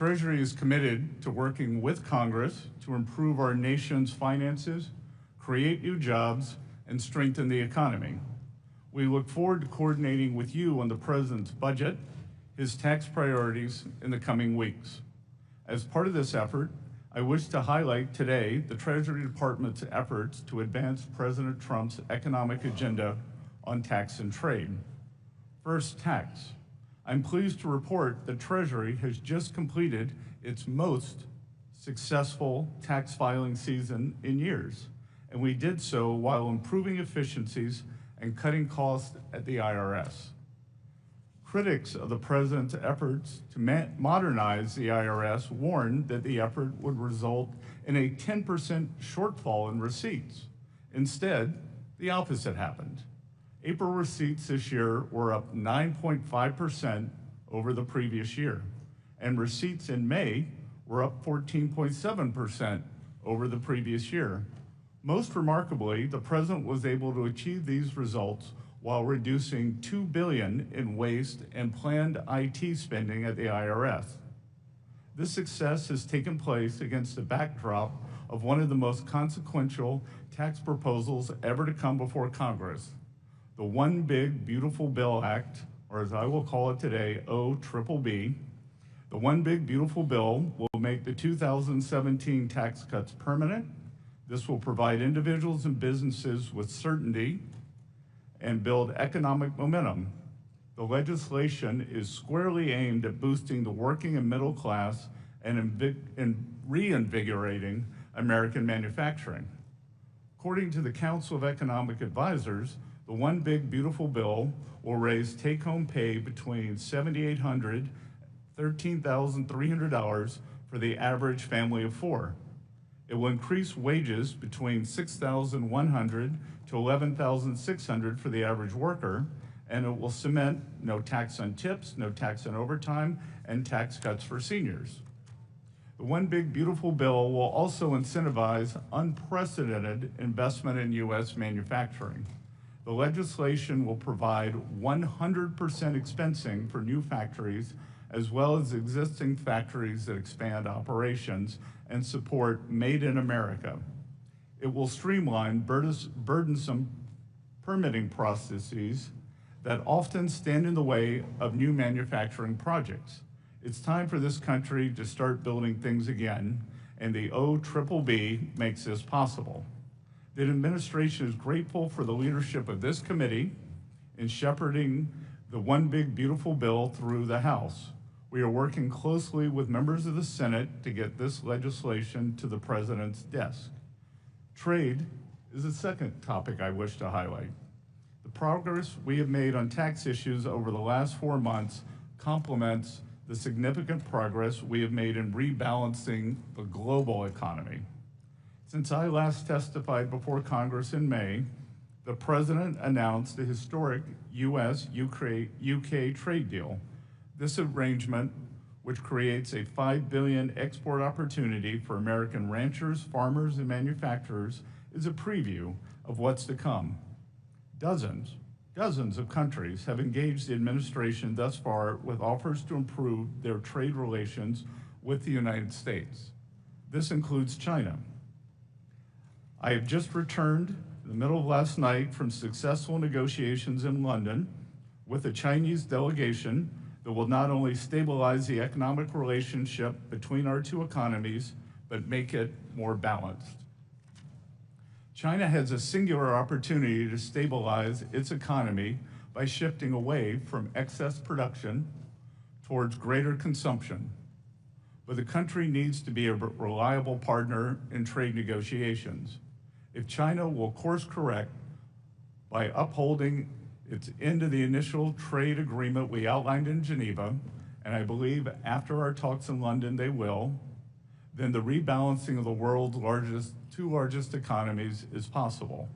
Treasury is committed to working with Congress to improve our nation's finances, create new jobs, and strengthen the economy. We look forward to coordinating with you on the President's budget, his tax priorities in the coming weeks. As part of this effort, I wish to highlight today the Treasury Department's efforts to advance President Trump's economic agenda on tax and trade. First, tax. I'm pleased to report that Treasury has just completed its most successful tax filing season in years, and we did so while improving efficiencies and cutting costs at the IRS. Critics of the President's efforts to modernize the IRS warned that the effort would result in a 10% shortfall in receipts. Instead, the opposite happened. April receipts this year were up 9.5% over the previous year, and receipts in May were up 14.7% over the previous year. Most remarkably, the President was able to achieve these results while reducing $2 billion in waste and planned IT spending at the IRS. This success has taken place against the backdrop of one of the most consequential tax proposals ever to come before Congress, the One Big Beautiful Bill Act, or as I will call it today, OBBB. The One Big Beautiful Bill will make the 2017 tax cuts permanent. This will provide individuals and businesses with certainty and build economic momentum. The legislation is squarely aimed at boosting the working and middle class and reinvigorating American manufacturing. According to the Council of Economic Advisors, the One Big Beautiful Bill will raise take-home pay between $7,800 and $13,300 for the average family of four. It will increase wages between $6,100 to $11,600 for the average worker, and it will cement no tax on tips, no tax on overtime, and tax cuts for seniors. The One Big Beautiful Bill will also incentivize unprecedented investment in U.S. manufacturing. The legislation will provide 100% expensing for new factories, as well as existing factories that expand operations and support Made in America. It will streamline burdensome permitting processes that often stand in the way of new manufacturing projects. It's time for this country to start building things again, and the OBBB makes this possible. The administration is grateful for the leadership of this committee in shepherding the One Big Beautiful Bill through the House. We are working closely with members of the Senate to get this legislation to the President's desk. Trade is the second topic I wish to highlight. The progress we have made on tax issues over the last 4 months complements the significant progress we have made in rebalancing the global economy. Since I last testified before Congress in May, the President announced the historic US-UK trade deal. This arrangement, which creates a $5 billion export opportunity for American ranchers, farmers, and manufacturers, is a preview of what's to come. Dozens of countries have engaged the administration thus far with offers to improve their trade relations with the United States. This includes China. I have just returned in the middle of last night from successful negotiations in London with a Chinese delegation that will not only stabilize the economic relationship between our two economies, but make it more balanced. China has a singular opportunity to stabilize its economy by shifting away from excess production towards greater consumption. But the country needs to be a reliable partner in trade negotiations. If China will course correct by upholding its end of the initial trade agreement we outlined in Geneva, and I believe after our talks in London they will, then the rebalancing of the world's two largest economies is possible.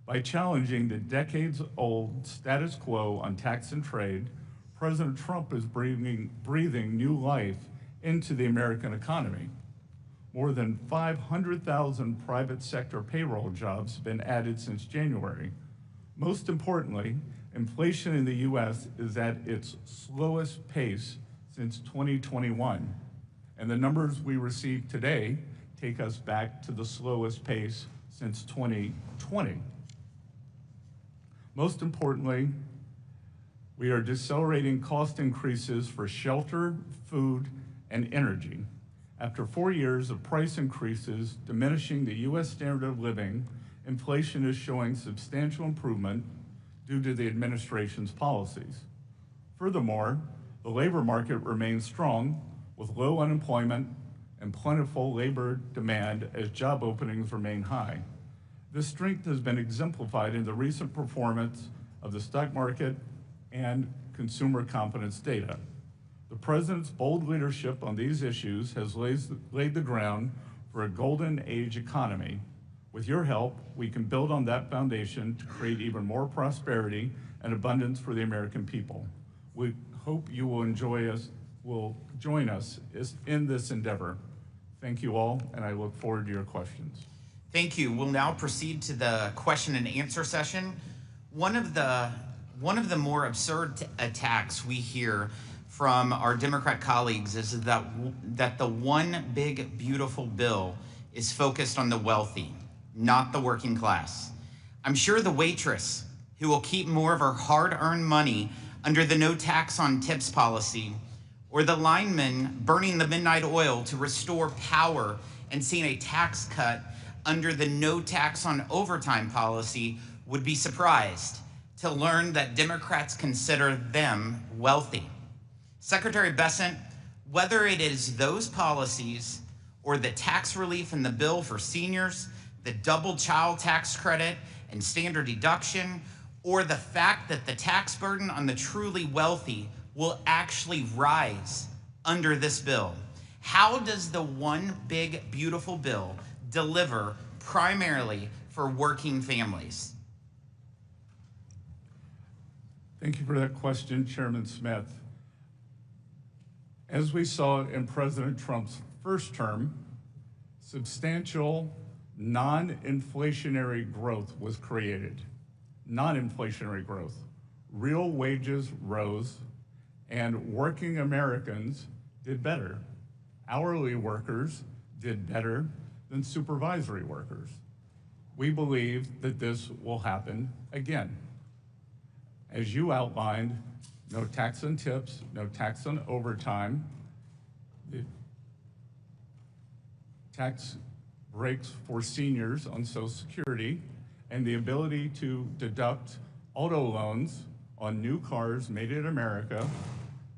By challenging the decades-old status quo on tax and trade, President Trump is breathing new life into the American economy. More than 500,000 private sector payroll jobs have been added since January. Most importantly, inflation in the U.S. is at its slowest pace since 2021. and the numbers we receive today take us back to the slowest pace since 2020. Most importantly, we are decelerating cost increases for shelter, food, and energy. After 4 years of price increases diminishing the U.S. standard of living, inflation is showing substantial improvement due to the administration's policies. Furthermore, the labor market remains strong with low unemployment and plentiful labor demand as job openings remain high. This strength has been exemplified in the recent performance of the stock market and consumer confidence data. The President's bold leadership on these issues has laid the ground for a golden age economy. With your help, we can build on that foundation to create even more prosperity and abundance for the American people. We hope you will join us in this endeavor. Thank you all, and I look forward to your questions. Thank you. We'll now proceed to the question and answer session. One of the more absurd attacks we hear from our Democrat colleagues is that the one big beautiful bill is focused on the wealthy, not the working class. I'm sure the waitress who will keep more of her hard-earned money under the no tax on tips policy, or the lineman burning the midnight oil to restore power and seeing a tax cut under the no tax on overtime policy would be surprised to learn that Democrats consider them wealthy. Secretary Bessent, whether it is those policies or the tax relief in the bill for seniors, the double child tax credit and standard deduction, or the fact that the tax burden on the truly wealthy will actually rise under this bill, how does the one big beautiful bill deliver primarily for working families? Thank you for that question, Chairman Smith. As we saw in President Trump's first term, substantial non-inflationary growth was created. Non-inflationary growth. Real wages rose, and working Americans did better. Hourly workers did better than supervisory workers. We believe that this will happen again. As you outlined, no tax on tips, no tax on overtime. The tax breaks for seniors on Social Security, and the ability to deduct auto loans on new cars made in America,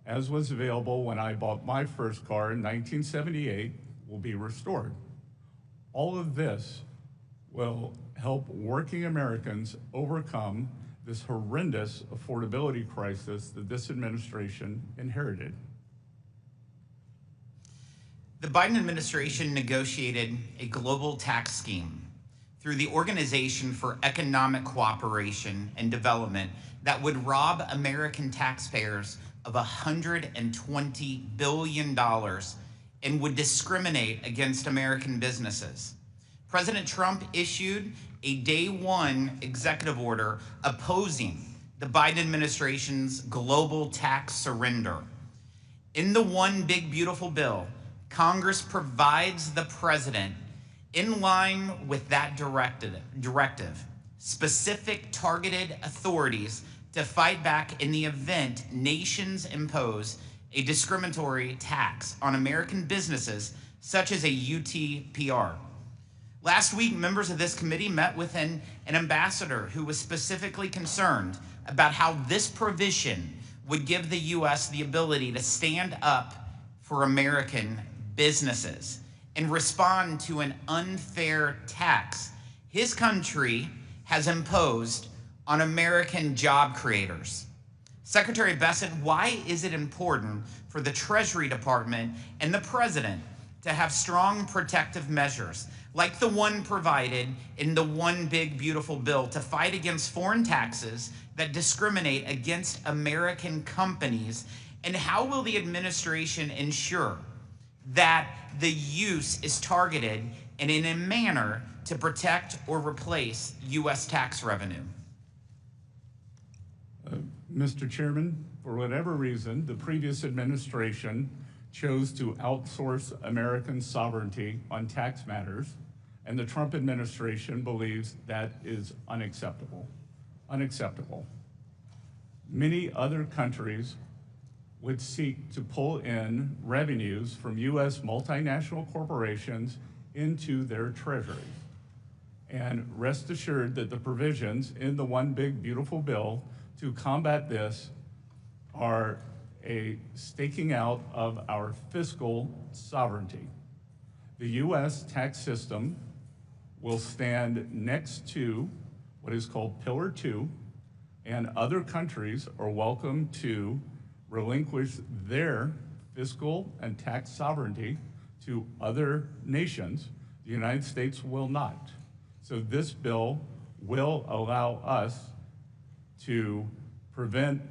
as was available when I bought my first car in 1978, will be restored. All of this will help working Americans overcome this horrendous affordability crisis that this administration inherited. The Biden administration negotiated a global tax scheme through the Organization for Economic Cooperation and Development that would rob American taxpayers of $120 billion and would discriminate against American businesses. President Trump issued a day one executive order opposing the Biden administration's global tax surrender. In the one big beautiful bill, Congress provides the president, in line with that directive, specific targeted authorities to fight back in the event nations impose a discriminatory tax on American businesses, such as a UTPR. Last week, members of this committee met with an ambassador who was specifically concerned about how this provision would give the U.S. the ability to stand up for American businesses and respond to an unfair tax his country has imposed on American job creators. Secretary Bessent, why is it important for the Treasury Department and the President to have strong protective measures like the one provided in the one big beautiful bill to fight against foreign taxes that discriminate against American companies? And how will the administration ensure that the use is targeted and in a manner to protect or replace U.S. tax revenue? Mr. Chairman, for whatever reason, the previous administration chose to outsource American sovereignty on tax matters, and the Trump administration believes that is unacceptable. Unacceptable. Many other countries would seek to pull in revenues from U.S. multinational corporations into their treasuries. And rest assured that the provisions in the One Big Beautiful Bill to combat this are a staking out of our fiscal sovereignty. The U.S. tax system will stand next to what is called Pillar 2, and other countries are welcome to relinquish their fiscal and tax sovereignty to other nations. The United States will not. So this bill will allow us to prevent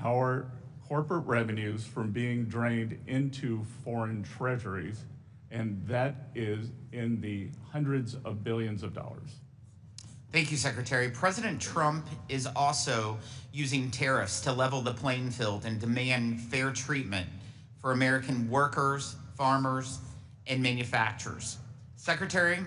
our corporate revenues from being drained into foreign treasuries, and that is in the hundreds of billions of dollars. Thank you, Secretary. President Trump is also using tariffs to level the playing field and demand fair treatment for American workers, farmers, and manufacturers. Secretary,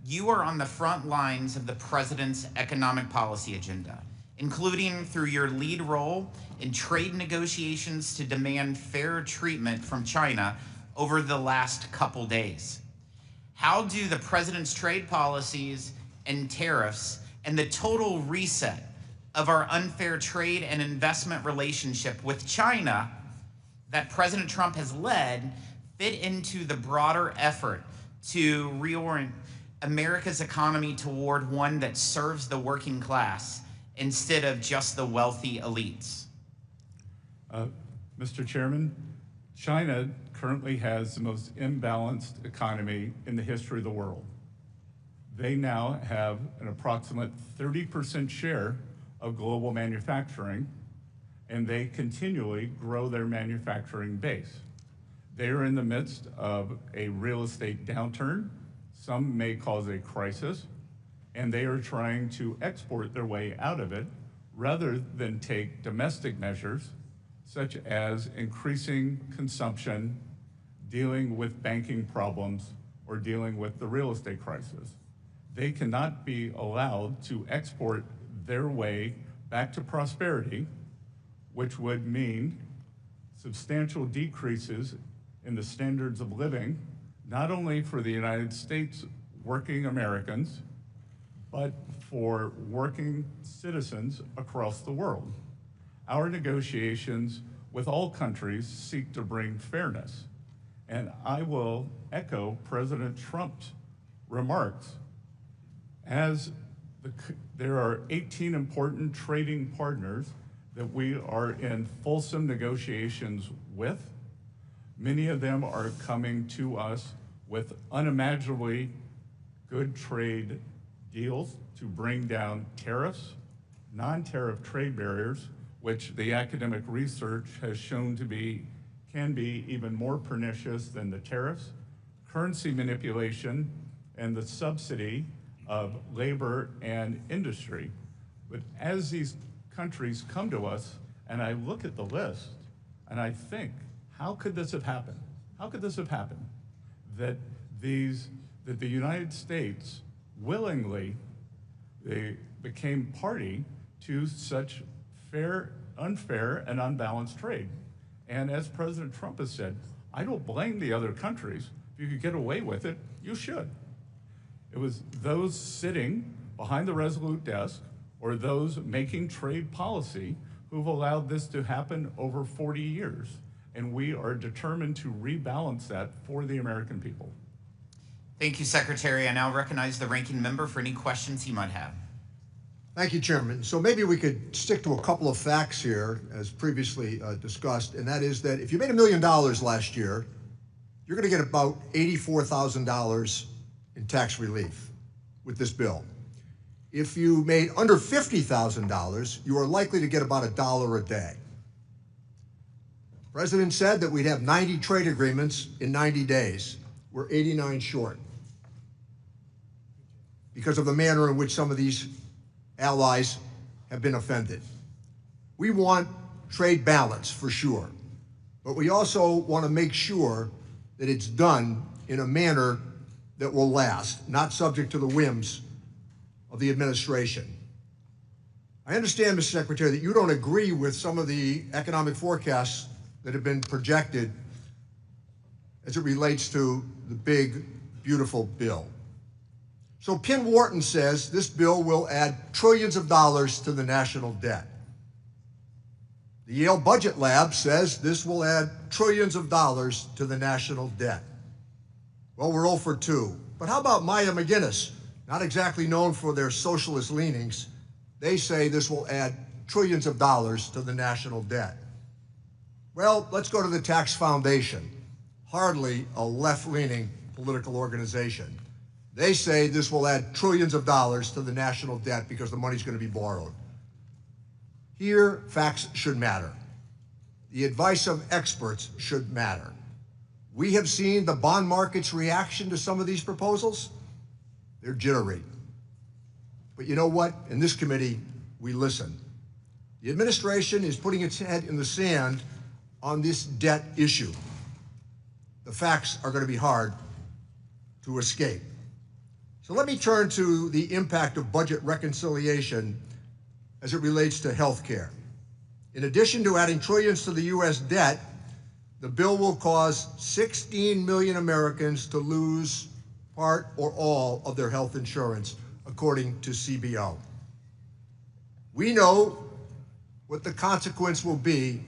you are on the front lines of the president's economic policy agenda, including through your lead role in trade negotiations to demand fair treatment from China over the last couple days. How do the president's trade policies and tariffs and the total reset of our unfair trade and investment relationship with China that President Trump has led fit into the broader effort to reorient America's economy toward one that serves the working class instead of just the wealthy elites? Mr. Chairman, China currently has the most imbalanced economy in the history of the world. They now have an approximate 30% share of global manufacturing, and they continually grow their manufacturing base. They are in the midst of a real estate downturn. Some may cause a crisis, and they are trying to export their way out of it rather than take domestic measures such as increasing consumption, dealing with banking problems, or dealing with the real estate crisis. They cannot be allowed to export their way back to prosperity, which would mean substantial decreases in the standards of living, not only for the United States working Americans, but for working citizens across the world. Our negotiations with all countries seek to bring fairness. And I will echo President Trump's remarks. There are 18 important trading partners that we are in fulsome negotiations with. Many of them are coming to us with unimaginably good trade deals to bring down tariffs, non-tariff trade barriers, which the academic research has shown can be even more pernicious than the tariffs, currency manipulation, and the subsidy of labor and industry. But as these countries come to us, and I look at the list, and I think, how could this have happened? How could this have happened? That the United States willingly became party to such unfair, and unbalanced trade. And as President Trump has said, I don't blame the other countries. If you could get away with it, you should. It was those sitting behind the Resolute desk or those making trade policy who've allowed this to happen over 40 years. And we are determined to rebalance that for the American people. Thank you, Secretary. I now recognize the ranking member for any questions he might have. Thank you, Chairman. So maybe we could stick to a couple of facts here, as previously discussed, and that is that if you made $1 million last year, you're going to get about $84,000 in tax relief with this bill. If you made under $50,000, you are likely to get about $1 a day. The President said that we'd have 90 trade agreements in 90 days. We're 89 short because of the manner in which some of these allies have been offended. We want trade balance for sure, but we also want to make sure that it's done in a manner that will last, not subject to the whims of the administration. I understand, Mr. Secretary, that you don't agree with some of the economic forecasts that have been projected as it relates to the big, beautiful bill. So Penn Wharton says this bill will add trillions of dollars to the national debt. The Yale Budget Lab says this will add trillions of dollars to the national debt. Well, we're 0 for 2. But how about Maya McGinnis? Not exactly known for their socialist leanings. They say this will add trillions of dollars to the national debt. Well, let's go to the Tax Foundation, hardly a left-leaning political organization. They say this will add trillions of dollars to the national debt because the money's going to be borrowed. Here, facts should matter. The advice of experts should matter. We have seen the bond market's reaction to some of these proposals. They're jittery. But you know what? In this committee, we listen. The administration is putting its head in the sand on this debt issue. The facts are going to be hard to escape. So let me turn to the impact of budget reconciliation as it relates to health care. In addition to adding trillions to the U.S. debt, the bill will cause 16 million Americans to lose part or all of their health insurance, according to CBO. We know what the consequence will be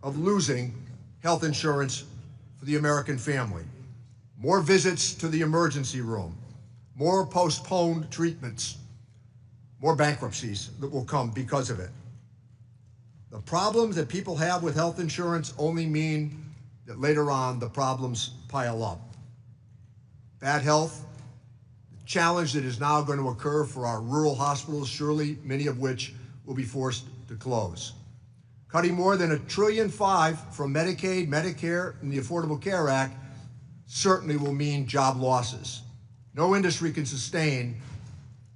of losing health insurance for the American family. More visits to the emergency room, more postponed treatments, more bankruptcies that will come because of it. The problems that people have with health insurance only mean that later on the problems pile up. Bad health, the challenge that is now going to occur for our rural hospitals, surely many of which will be forced to close. Cutting more than $1.5 trillion from Medicaid, Medicare, and the Affordable Care Act certainly will mean job losses. No industry can sustain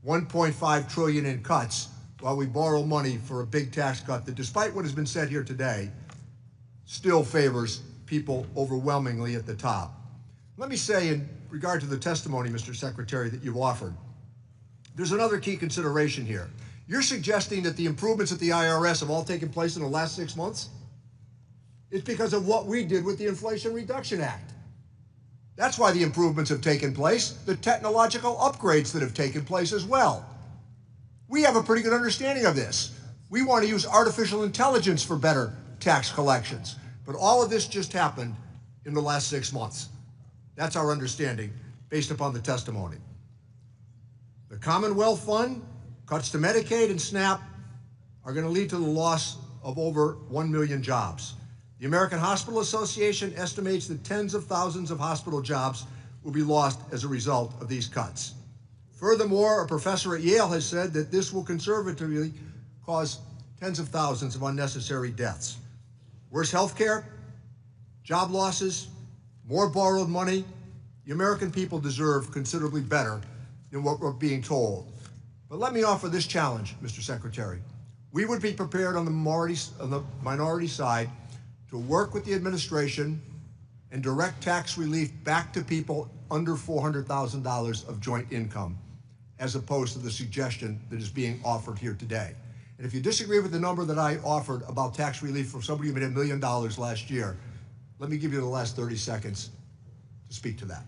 $1.5 trillion in cuts while we borrow money for a big tax cut that, despite what has been said here today, still favors people overwhelmingly at the top. Let me say, in regard to the testimony, Mr. Secretary, that you've offered, there's another key consideration here. You're suggesting that the improvements at the IRS have all taken place in the last 6 months? It's because of what we did with the Inflation Reduction Act. That's why the improvements have taken place, the technological upgrades that have taken place as well. We have a pretty good understanding of this. We want to use artificial intelligence for better tax collections. But all of this just happened in the last 6 months. That's our understanding based upon the testimony. The Commonwealth Fund, cuts to Medicaid and SNAP are going to lead to the loss of over 1 million jobs. The American Hospital Association estimates that tens of thousands of hospital jobs will be lost as a result of these cuts. Furthermore, a professor at Yale has said that this will conservatively cause tens of thousands of unnecessary deaths. Worse health care, job losses, more borrowed money. The American people deserve considerably better than what we're being told. But let me offer this challenge, Mr. Secretary. We would be prepared on the minority side to work with the administration and direct tax relief back to people under $400,000 of joint income, as opposed to the suggestion that is being offered here today. And if you disagree with the number that I offered about tax relief for somebody who made $1 million last year, let me give you the last 30 seconds to speak to that.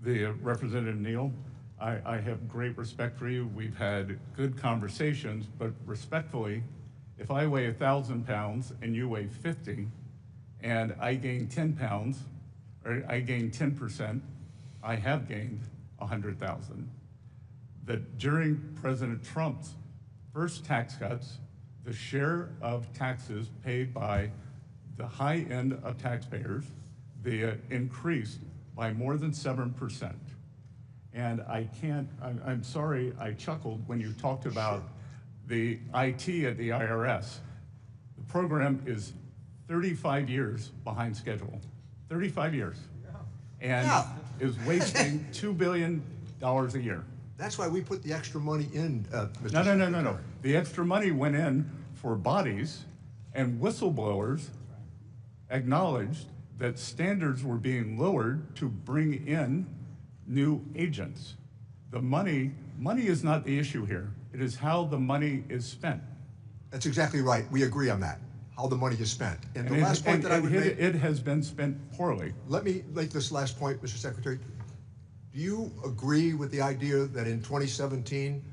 The Representative Neal, I have great respect for you. We've had good conversations, but respectfully, if I weigh 1,000 pounds and you weigh 50, and I gain 10 pounds, or I gain 10%, I have gained 100,000. That during President Trump's first tax cuts, the share of taxes paid by the high end of taxpayers, increased by more than 7%. And I'm sorry I chuckled when you talked about the IT at the IRS. The program is 35 years behind schedule, 35 years. And is wasting $2 billion a year. That's why we put the extra money in, Mr. Secretary. No. The extra money went in for bodies, and whistleblowers acknowledged that standards were being lowered to bring in new agents. The money is not the issue here. It is how the money is spent. That's exactly right. We agree on that, how the money is spent. And the last point that I would make... It has been spent poorly. Let me make this last point, Mr. Secretary. Do you agree with the idea that in 2017,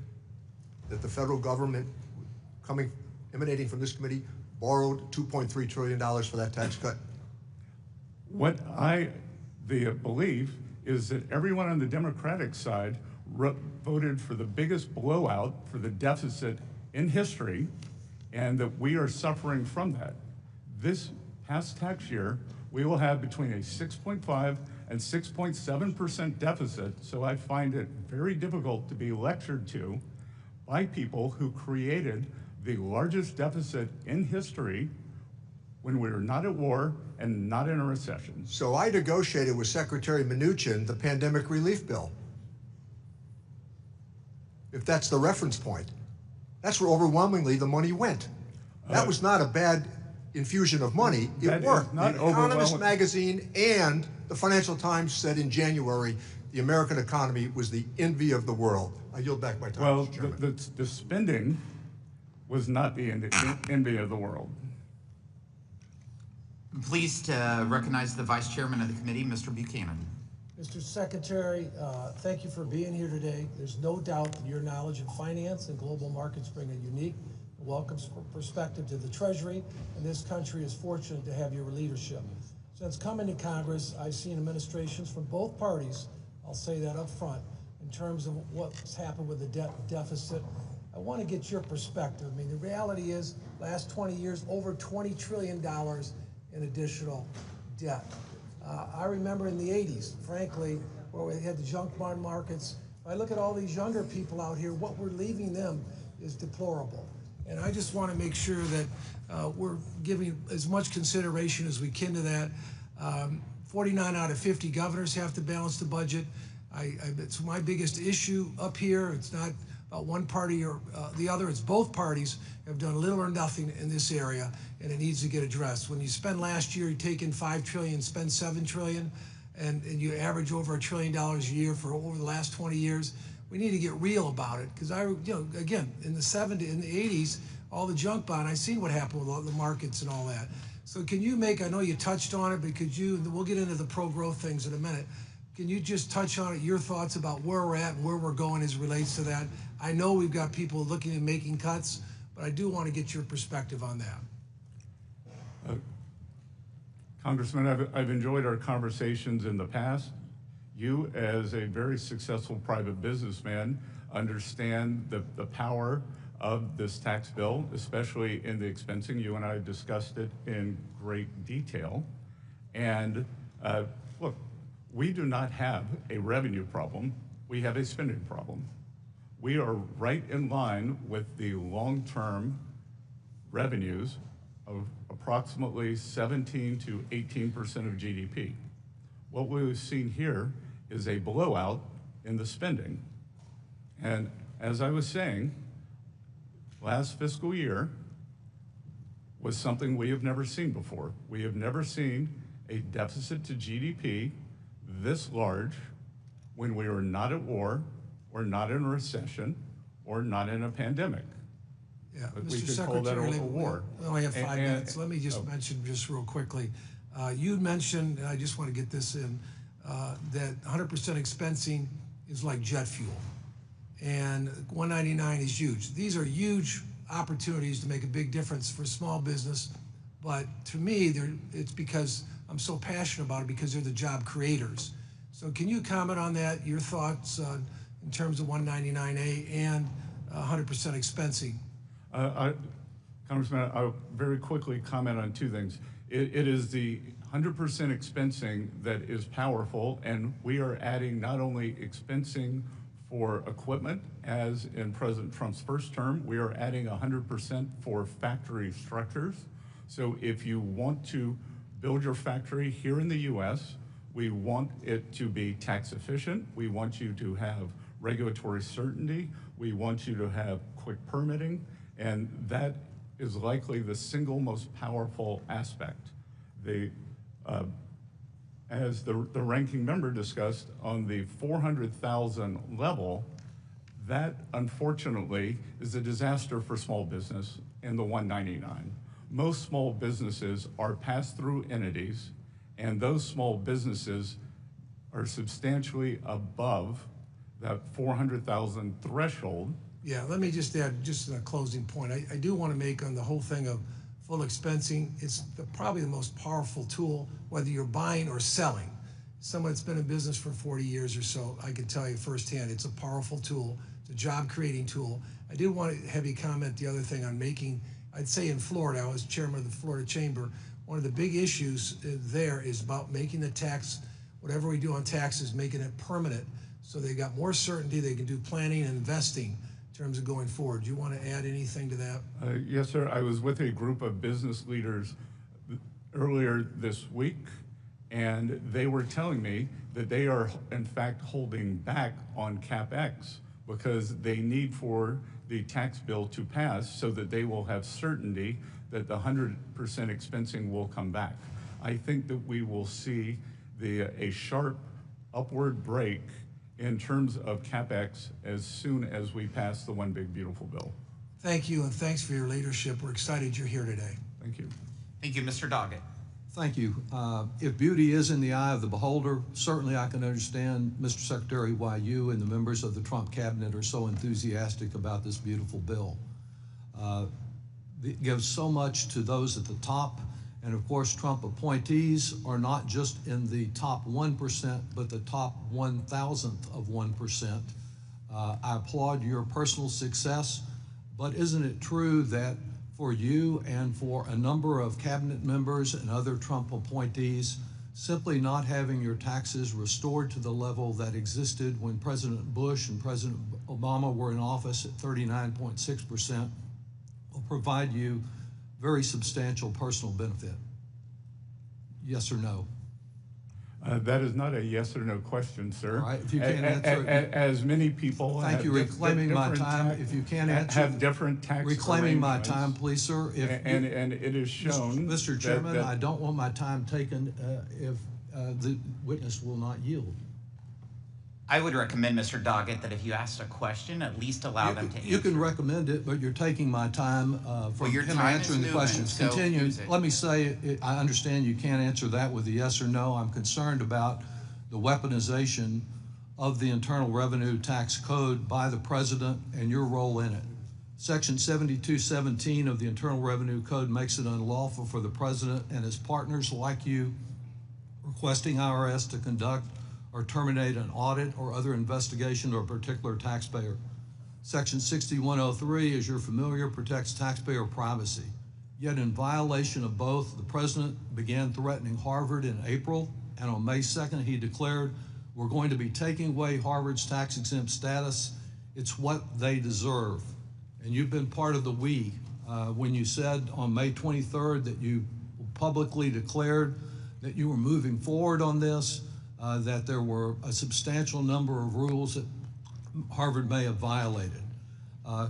that the federal government, emanating from this committee, borrowed $2.3 trillion for that tax cut? What I believe is that everyone on the Democratic side voted for the biggest blowout for the deficit in history, and that we are suffering from that. This past tax year, we will have between a 6.5 and 6.7% deficit, so I find it very difficult to be lectured to by people who created the largest deficit in history when we were not at war and not in a recession. So I negotiated with Secretary Mnuchin the pandemic relief bill. If that's the reference point. That's where overwhelmingly the money went. That was not a bad infusion of money. It worked. The Economist magazine and the Financial Times said in January the American economy was the envy of the world. I yield back my time, Well, Mr. Chairman. the spending was not the envy of the world. I'm pleased to recognize the Vice Chairman of the committee, Mr. Buchanan. Mr. Secretary, thank you for being here today. There's no doubt that your knowledge of finance and global markets bring a unique and welcome perspective to the Treasury, and this country is fortunate to have your leadership. Since coming to Congress, I've seen administrations from both parties, I'll say that up front, in terms of what's happened with the debt deficit. I want to get your perspective. I mean, the reality is, last 20 years, over $20 trillion in additional debt. I remember in the 80s, frankly, where we had the junk bond markets. If I look at all these younger people out here, what we're leaving them is deplorable. And I just want to make sure that we're giving as much consideration as we can to that. 49 out of 50 governors have to balance the budget. It's my biggest issue up here. It's not about one party or the other. It's both parties have done little or nothing in this area, and it needs to get addressed. When you spend last year, you take in $5 trillion, spend $7 trillion, and you average over $1 trillion a year for over the last 20 years. We need to get real about it, because again, in the 70s, in the 80s, all the junk bond, I seen what happened with all the markets and all that. So can you make, I know you touched on it, but we'll get into the pro-growth things in a minute. Can you just touch on it, your thoughts about where we're at and where we're going as it relates to that? I know we've got people looking at making cuts, but I do want to get your perspective on that. Congressman, I've enjoyed our conversations in the past. You, as a very successful private businessman, understand the power of this tax bill, especially in the expensing. You and I discussed it in great detail. And look, we do not have a revenue problem. We have a spending problem. We are right in line with the long-term revenues of approximately 17 to 18% of GDP. What we've seen here is a blowout in the spending. And as I was saying, last fiscal year was something we have never seen before. We have never seen a deficit to GDP this large when we were not at war, or not in a recession, or not in a pandemic. Yeah, But Mr. we could Secretary, call that a war. we only have 5 minutes. Let me just oh. mention just real quickly. You mentioned, and I just want to get this in, that 100% expensing is like jet fuel. And 199 is huge. These are huge opportunities to make a big difference for small business. But to me, it's because I'm so passionate about it, because they're the job creators. So can you comment on that, your thoughts in terms of 199A and 100% expensing? Congressman, I'll very quickly comment on two things. It is the 100% expensing that is powerful, and we are adding not only expensing for equipment, as in President Trump's first term, we are adding 100% for factory structures. So if you want to build your factory here in the U.S., we want it to be tax efficient. We want you to have regulatory certainty. We want you to have quick permitting. And that is likely the single most powerful aspect. As the ranking member discussed, on the 400,000 level, that unfortunately is a disaster for small business in the 199. Most small businesses are pass-through entities, and those small businesses are substantially above that 400,000 threshold. Yeah, let me just add just a closing point. I do want to make on the whole thing of full expensing, it's probably the most powerful tool, whether you're buying or selling. Someone that's been in business for 40 years or so, I can tell you firsthand, it's a powerful tool. It's a job creating tool. I did want to have you comment the other thing on making, I'd say in Florida, I was chairman of the Florida Chamber, one of the big issues there is about making the tax, whatever we do on taxes, making it permanent, so they got more certainty, they can do planning and investing in terms of going forward. Do you want to add anything to that? Yes, sir. I was with a group of business leaders earlier this week, and they were telling me that they are, in fact, holding back on CapEx because they need for the tax bill to pass so that they will have certainty that the 100% expensing will come back. I think that we will see a sharp upward break in terms of CapEx as soon as we pass the One Big Beautiful Bill. Thank you, and thanks for your leadership. We're excited you're here today. Thank you. Thank you, Mr. Doggett. Thank you. If beauty is in the eye of the beholder, certainly I can understand, Mr. Secretary, why you and the members of the Trump cabinet are so enthusiastic about this beautiful bill. It gives so much to those at the top, and of course, Trump appointees are not just in the top 1%, but the top 1,000th of 1%. I applaud your personal success, but isn't it true that for you and for a number of cabinet members and other Trump appointees, simply not having your taxes restored to the level that existed when President Bush and President Obama were in office at 39.6% will provide you very substantial personal benefit? Yes or no? That is not a yes or no question, sir. All right, if you can't answer it. As many people Thank you. Reclaiming my time. If you can't answer, have different tax reclaiming my arrangements. time, please, sir. And it is shown, Mr. Chairman, I don't want my time taken if the witness will not yield. I would recommend, Mr. Doggett, that if you asked a question, at least allow them to answer. You can recommend it, but you're taking my time from your him time answering is the moving, questions. so Continue. use it. Let me say, I understand you can't answer that with a yes or no. I'm concerned about the weaponization of the Internal Revenue Tax Code by the President and your role in it. Section 7217 of the Internal Revenue Code makes it unlawful for the President and his partners like you requesting IRS to conduct or terminate an audit or other investigation of a particular taxpayer. Section 6103, as you're familiar, protects taxpayer privacy. Yet in violation of both, the President began threatening Harvard in April, and on May 2nd, he declared, we're going to be taking away Harvard's tax-exempt status. It's what they deserve. And you've been part of the we when you said on May 23rd that you publicly declared that you were moving forward on this, that there were a substantial number of rules that Harvard may have violated.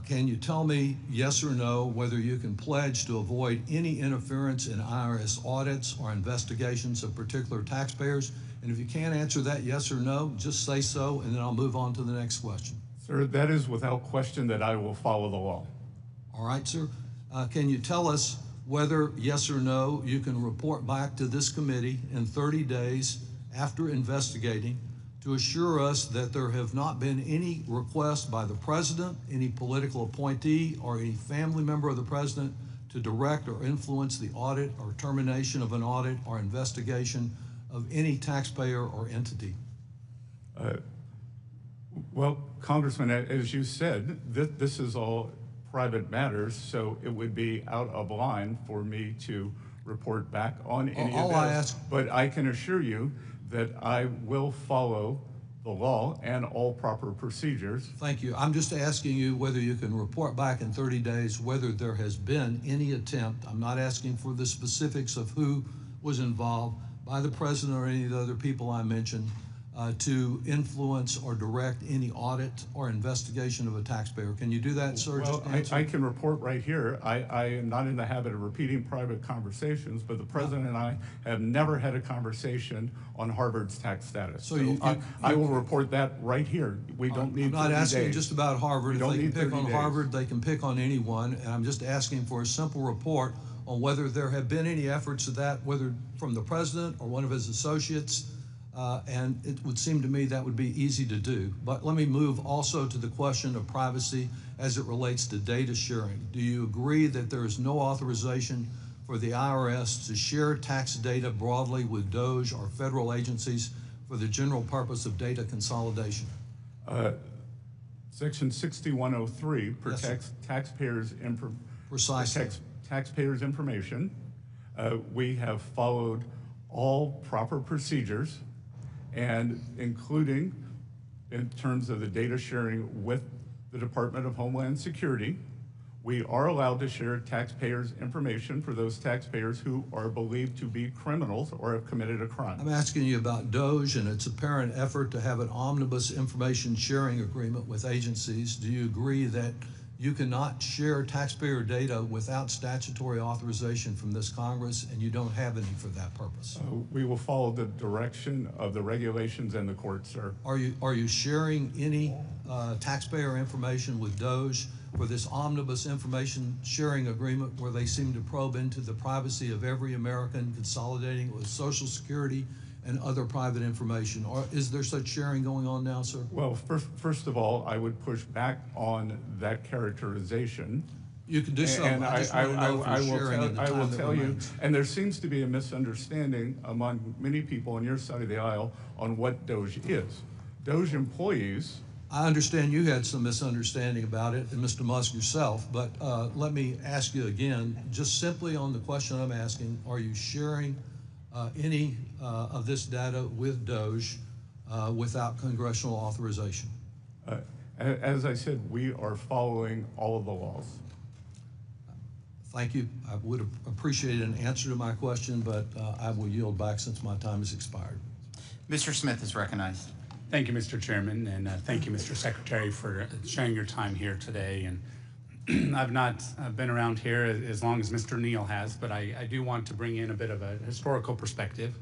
Can you tell me, yes or no, whether you can pledge to avoid any interference in IRS audits or investigations of particular taxpayers? And if you can't answer that yes or no, just say so, and then I'll move on to the next question. Sir, that is without question that I will follow the law. All right, sir. Can you tell us whether, yes or no, you can report back to this committee in 30 days after investigating to assure us that there have not been any requests by the President, any political appointee, or any family member of the President to direct or influence the audit or termination of an audit or investigation of any taxpayer or entity? Well, Congressman, as you said, this is all private matters, so it would be out of line for me to report back on any of this. But I can assure you that I will follow the law and all proper procedures. Thank you. I'm just asking you whether you can report back in 30 days whether there has been any attempt, I'm not asking for the specifics of who was involved, by the President or any of the other people I mentioned, to influence or direct any audit or investigation of a taxpayer. Can you do that, sir? Well, Just answer. I can report right here. I am not in the habit of repeating private conversations, but the president and I have never had a conversation on Harvard's tax status. So I will report that right here. We don't need 30 I'm not asking days. just about Harvard. We If don't they can need pick 30 on days. Harvard, they can pick on anyone. And I'm just asking for a simple report on whether there have been any efforts of that, whether from the president or one of his associates. And it would seem to me that would be easy to do. But let me move also to the question of privacy as it relates to data sharing. Do you agree that there is no authorization for the IRS to share tax data broadly with DOJ or federal agencies for the general purpose of data consolidation? Section 6103 Yes, protects taxpayers' Precisely. taxpayers' information. We have followed all proper procedures, and including in terms of the data sharing with the Department of Homeland Security. We are allowed to share taxpayers' information for those taxpayers who are believed to be criminals or have committed a crime. I'm asking you about DOJ and its apparent effort to have an omnibus information sharing agreement with agencies. Do you agree that you cannot share taxpayer data without statutory authorization from this Congress, and you don't have any for that purpose? We will follow the direction of the regulations and the court, sir. Are you sharing any taxpayer information with DOJ for this omnibus information sharing agreement where they seem to probe into the privacy of every American, consolidating it with Social Security and other private information? Or is there such sharing going on now, sir? Well, first of all, I would push back on that characterization. You can do so. And I just want to know if you're sharing in the I will time that tell you, remains. and there seems to be a misunderstanding among many people on your side of the aisle on what DOJ is. DOJ employees. I understand you had some misunderstanding about it, and Mr. Musk yourself, but let me ask you again, just simply on the question I'm asking, are you sharing any of this data with DOJ without congressional authorization? As I said, we are following all of the laws. Thank you. I would have appreciated an answer to my question, but I will yield back since my time has expired. Mr. Smith is recognized. Thank you, Mr. Chairman, and thank you, Mr. Secretary, for sharing your time here today. And I've not been around here as long as Mr. Neal has, but I do want to bring in a bit of a historical perspective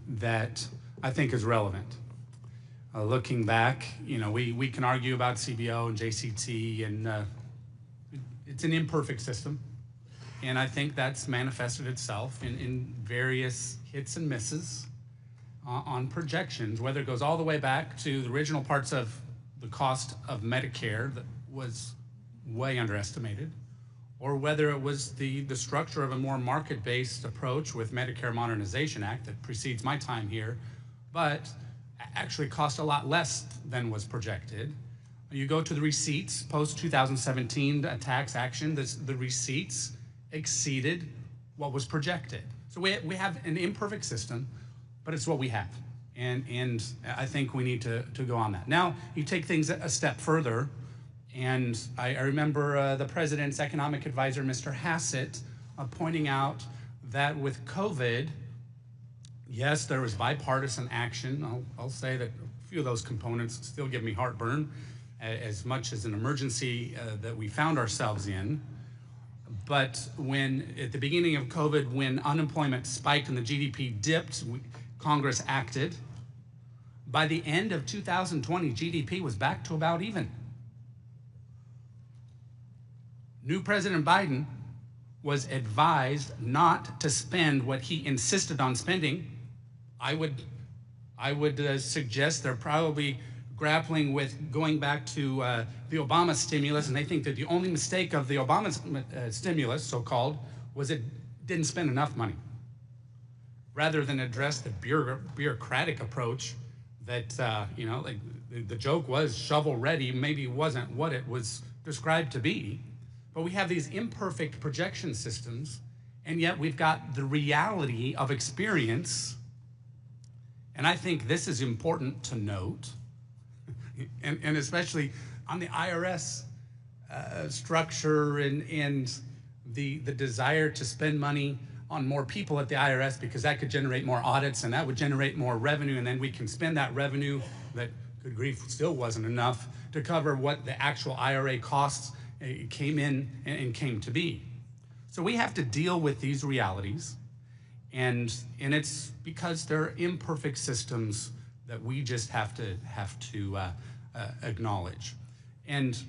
that I think is relevant. Looking back, you know, we can argue about CBO and JCT, and it's an imperfect system. And I think that's manifested itself in various hits and misses on projections, whether it goes all the way back to the original parts of the cost of Medicare that was way underestimated, or whether it was the structure of a more market-based approach with Medicare Modernization Act that precedes my time here, but actually cost a lot less than was projected. You go to the receipts, post-2017 tax action, the receipts exceeded what was projected. So we have an imperfect system, but it's what we have. And I think we need to go on that. Now, you take things a step further, and I remember the president's economic advisor, Mr. Hassett, pointing out that with COVID, yes, there was bipartisan action. I'll say that a few of those components still give me heartburn, as much as an emergency that we found ourselves in. But when, at the beginning of COVID, when unemployment spiked and the GDP dipped, Congress acted. By the end of 2020, GDP was back to about even. New President Biden was advised not to spend what he insisted on spending. I would suggest they're probably grappling with going back to the Obama stimulus, and they think that the only mistake of the Obama stimulus, so-called, was it didn't spend enough money, rather than address the bureaucratic approach that, you know, like the joke was shovel ready, maybe wasn't what it was described to be. But we have these imperfect projection systems, and yet we've got the reality of experience. And I think this is important to note, and especially on the IRS structure and the desire to spend money on more people at the IRS because that could generate more audits and that would generate more revenue, and then we can spend that revenue that, good grief, still wasn't enough to cover what the actual IRA costs came in and came to be. So we have to deal with these realities, and it's because they're imperfect systems that we just have to acknowledge. And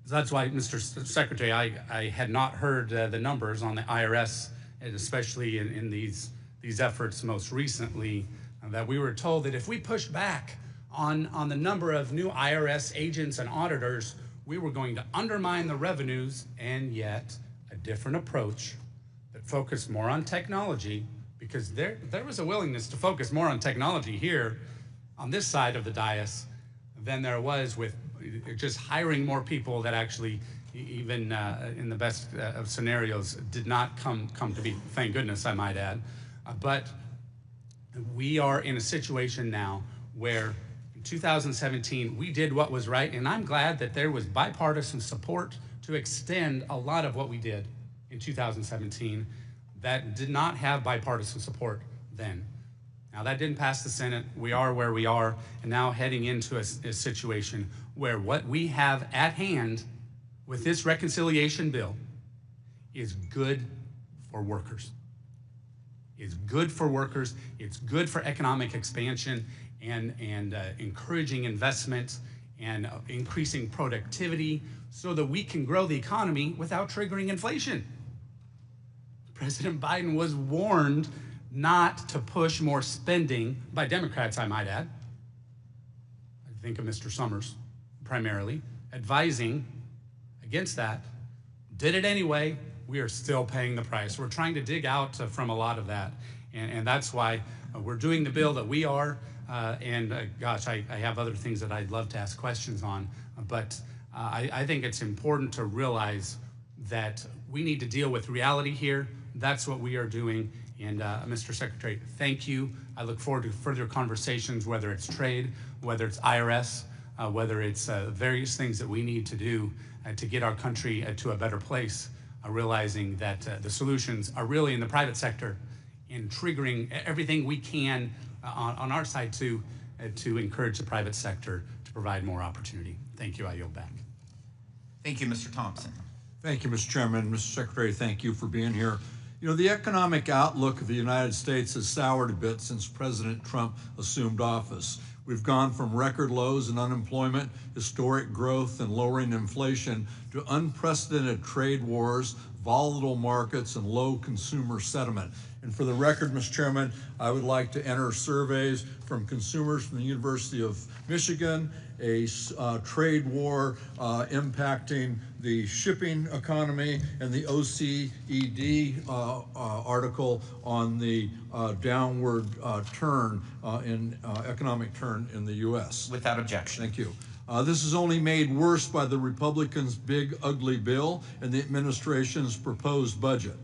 that's why, Mr. Secretary, I had not heard the numbers on the IRS, and especially in these efforts most recently, that we were told that if we pushed back on the number of new IRS agents and auditors, we were going to undermine the revenues, and yet a different approach that focused more on technology, because there was a willingness to focus more on technology here on this side of the dais than there was with just hiring more people that actually, even in the best of scenarios, did not come to be, thank goodness, I might add. But we are in a situation now where in 2017, we did what was right, and I'm glad that there was bipartisan support to extend a lot of what we did in 2017 that did not have bipartisan support then. Now, that didn't pass the Senate. We are where we are, and now heading into a situation where what we have at hand with this reconciliation bill is good for workers. It's good for workers, it's good for economic expansion and encouraging investment and increasing productivity so that we can grow the economy without triggering inflation. President Biden was warned not to push more spending by Democrats, I might add. I think of Mr. Summers primarily, advising against that. Did it anyway. We are still paying the price. We're trying to dig out from a lot of that. And that's why we're doing the bill that we are. Gosh, I have other things that I'd love to ask questions on. But I think it's important to realize that we need to deal with reality here. That's what we are doing. And Mr. Secretary, thank you. I look forward to further conversations, whether it's trade, whether it's IRS, whether it's various things that we need to do to get our country to a better place, realizing that the solutions are really in the private sector and triggering everything we can on our side to encourage the private sector to provide more opportunity. Thank you. I yield back. Thank you, Mr. Thompson. Thank you, Mr. Chairman. Mr. Secretary, thank you for being here. You know, the economic outlook of the United States has soured a bit since President Trump assumed office. We've gone from record lows in unemployment, historic growth, and lowering inflation to unprecedented trade wars, volatile markets, and low consumer sentiment. And for the record, Mr. Chairman, I would like to enter surveys from consumers from the University of Michigan, a trade war impacting the shipping economy, and the OECD article on the downward turn in economic turn in the U.S. Without objection. Thank you. This is only made worse by the Republicans' big, ugly bill and the administration's proposed budget.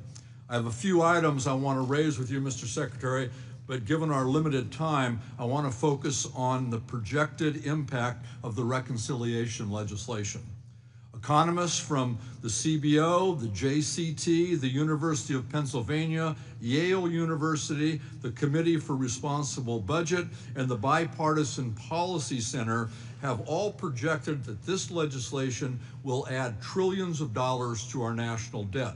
I have a few items I want to raise with you, Mr. Secretary, but given our limited time, I want to focus on the projected impact of the reconciliation legislation. Economists from the CBO, the JCT, the University of Pennsylvania, Yale University, the Committee for Responsible Budget, and the Bipartisan Policy Center have all projected that this legislation will add trillions of dollars to our national debt.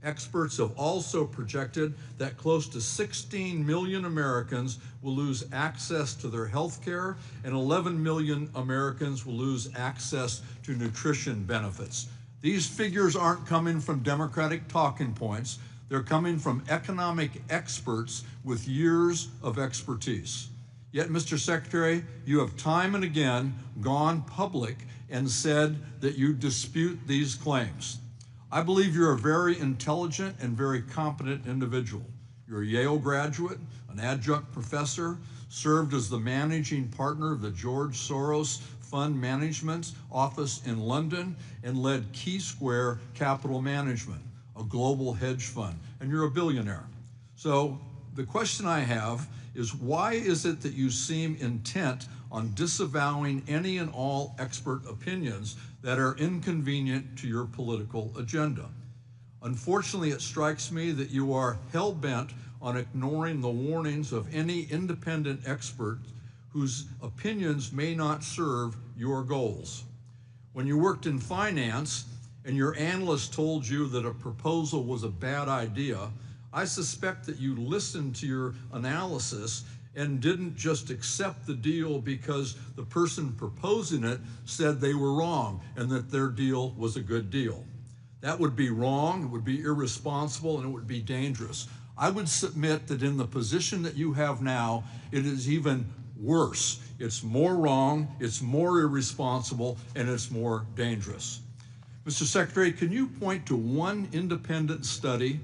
Experts have also projected that close to 16 million Americans will lose access to their health care, and 11 million Americans will lose access to nutrition benefits. These figures aren't coming from Democratic talking points. They're coming from economic experts with years of expertise. Yet, Mr. Secretary, you have time and again gone public and said that you dispute these claims. I believe you're a very intelligent and very competent individual. You're a Yale graduate, an adjunct professor, served as the managing partner of the George Soros Fund Management Office in London, and led Key Square Capital Management, a global hedge fund, and you're a billionaire. So the question I have is, why is it that you seem intent on disavowing any and all expert opinions that are inconvenient to your political agenda? Unfortunately, it strikes me that you are hell-bent on ignoring the warnings of any independent expert whose opinions may not serve your goals. When you worked in finance and your analyst told you that a proposal was a bad idea, I suspect that you listened to your analysis and didn't just accept the deal because the person proposing it said they were wrong and that their deal was a good deal. That would be wrong, it would be irresponsible, and it would be dangerous. I would submit that in the position that you have now, it is even worse. It's more wrong, it's more irresponsible, and it's more dangerous. Mr. Secretary, can you point to one independent study,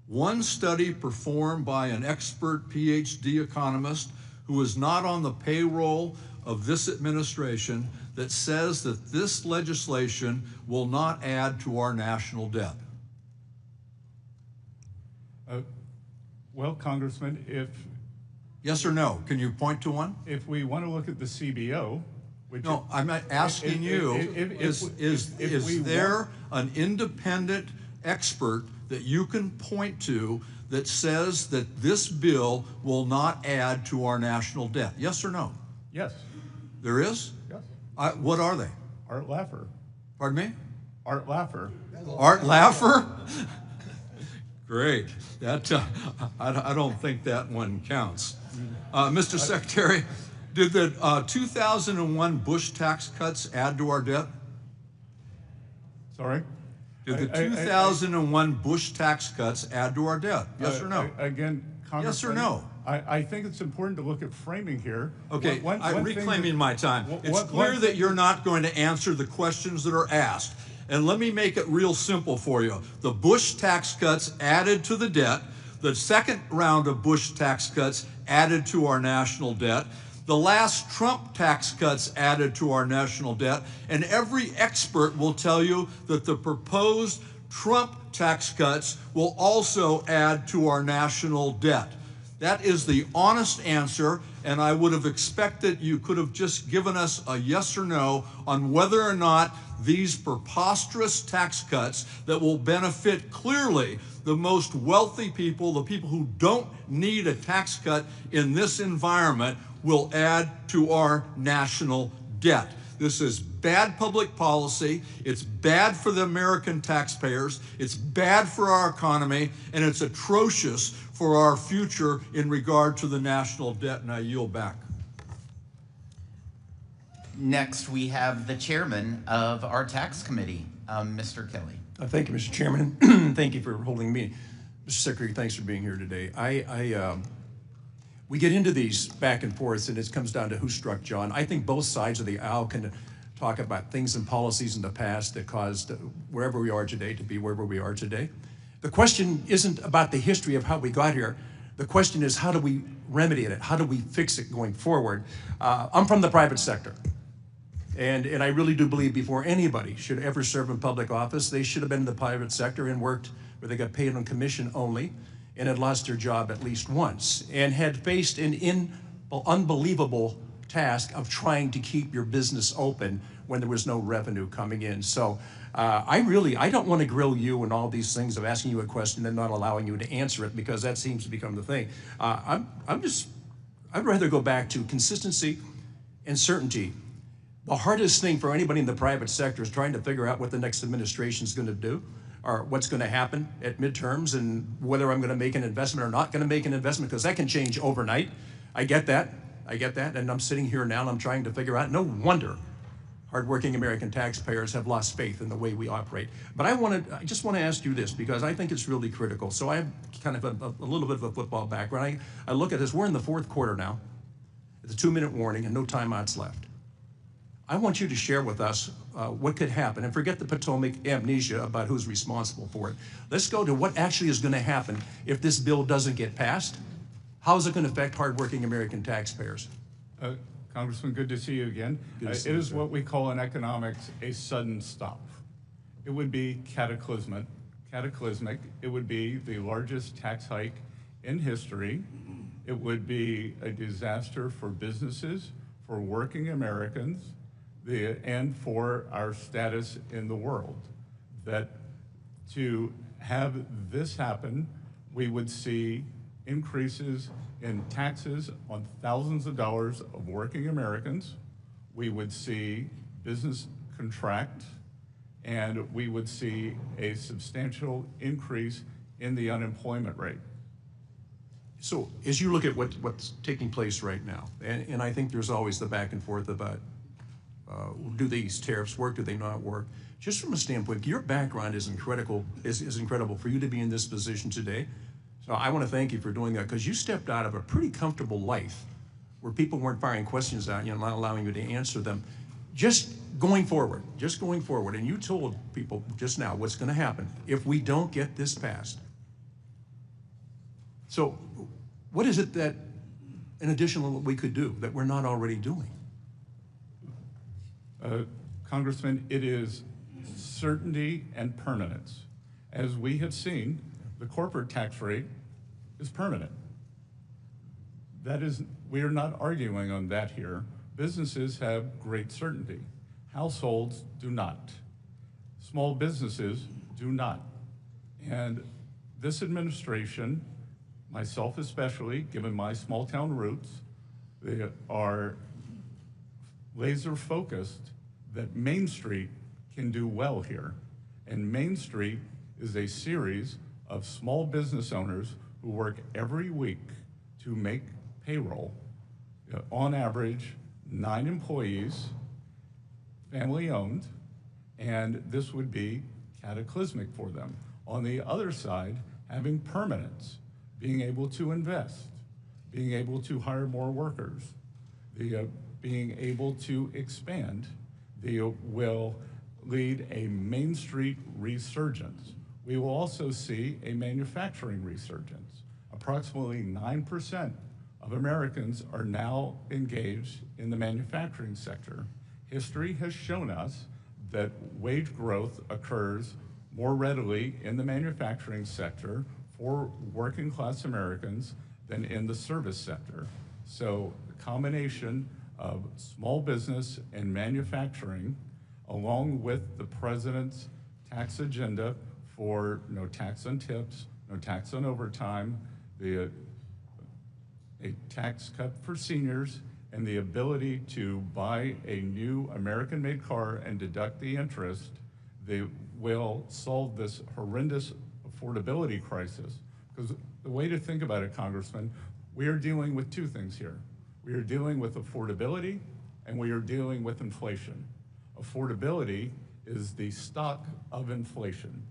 one study performed by an expert PhD economist who is not on the payroll of this administration that says that this legislation will not add to our national debt? Well, Congressman, Yes or no? Can you point to one? if we want to look at the CBO, which No, I'm not asking you, is there an independent expert that you can point to that says that this bill will not add to our national debt? Yes or no? yes, There is? yes, What are they? Art Laffer, Pardon me? Art Laffer. Art Laffer? Great. That I don't think that one counts. Mr. Secretary, did the 2001 Bush tax cuts add to our debt? Sorry? Did the 2001 Bush tax cuts add to our debt? Yes or no? Again, Congressman. Yes or no? I think it's important to look at framing here. Okay, I'm thing reclaiming my time. It's clear that you're not going to answer the questions that are asked. And let me make it real simple for you. The Bush tax cuts added to the debt. The second round of Bush tax cuts added to our national debt. The last Trump tax cuts added to our national debt. And every expert will tell you that the proposed Trump tax cuts will also add to our national debt. That is the honest answer, and I would have expected you could have just given us a yes or no on whether or not these preposterous tax cuts that will benefit clearly the most wealthy people, the people who don't need a tax cut in this environment, will add to our national debt. This is bad public policy. It's bad for the American taxpayers. It's bad for our economy, and it's atrocious for our future in regard to the national debt. And I yield back. Next, we have the chairman of our tax committee, Mr. Kelly. Thank you, Mr. Chairman. Thank you for holding me. Mr. Secretary, thanks for being here today. We get into these back and forth, and it comes down to who struck John. I think both sides of the aisle can talk about things and policies in the past that caused wherever we are today to be wherever we are today. The question isn't about the history of how we got here. The question is, how do we remedy it? How do we fix it going forward? I'm from the private sector. And I really do believe before anybody should ever serve in public office, they should have been in the private sector and worked where they got paid on commission only and had lost their job at least once and had faced an unbelievable task of trying to keep your business open when there was no revenue coming in. So I don't want to grill you and all these things of asking you a question and not allowing you to answer it, because that seems to become the thing. I'd rather go back to consistency and certainty. The hardest thing for anybody in the private sector is trying to figure out what the next administration is going to do, or what's going to happen at midterms, and whether I'm going to make an investment or not going to make an investment, because that can change overnight. I get that, and I'm sitting here now and I'm trying to figure out, no wonder hardworking American taxpayers have lost faith in the way we operate. But I just want to ask you this, because I think it's really critical. So I have kind of a little bit of a football background. I look at this, we're in the fourth quarter now. It's a 2-minute warning and no timeouts left. I want you to share with us what could happen, and forget the Potomac amnesia about who's responsible for it. Let's go to what actually is going to happen if this bill doesn't get passed. How is it going to affect hardworking American taxpayers? Congressman, good to see you again. It is what we call in economics a sudden stop. It would be cataclysmic. It would be the largest tax hike in history. It would be a disaster for businesses, for working Americans, and for our status in the world. That to have this happen, we would see increases in taxes on thousands of dollars of working Americans. We would see business contract, and we would see a substantial increase in the unemployment rate. So as you look at what's taking place right now, and I think there's always the back and forth about do these tariffs work, do they not work? Just from a standpoint, your background is incredible for you to be in this position today. So I want to thank you for doing that, because you stepped out of a pretty comfortable life where people weren't firing questions at you and not allowing you to answer them. Just going forward, and you told people just now what's going to happen if we don't get this passed. So what is it that, in addition to what we could do, that we're not already doing? Congressman, it is certainty and permanence. As we have seen, the corporate tax rate is permanent. That is, we are not arguing on that here. Businesses have great certainty. Households do not. Small businesses do not. And this administration, myself especially, given my small town roots, they are laser focused that Main Street can do well here. And Main Street is a series of small business owners who work every week to make payroll. On average, 9 employees, family owned, and this would be cataclysmic for them. On the other side, having permanence, being able to invest, being able to hire more workers, being able to expand, will lead a Main Street resurgence. We will also see a manufacturing resurgence. Approximately 9% of Americans are now engaged in the manufacturing sector. History has shown us that wage growth occurs more readily in the manufacturing sector for working class Americans than in the service sector. So the combination of small business and manufacturing, along with the president's tax agenda for no tax on tips, no tax on overtime, a tax cut for seniors, and the ability to buy a new American-made car and deduct the interest, they will solve this horrendous affordability crisis. Because the way to think about it, Congressman, we are dealing with 2 things here. We are dealing with affordability, and we are dealing with inflation. Affordability is the stock of inflation,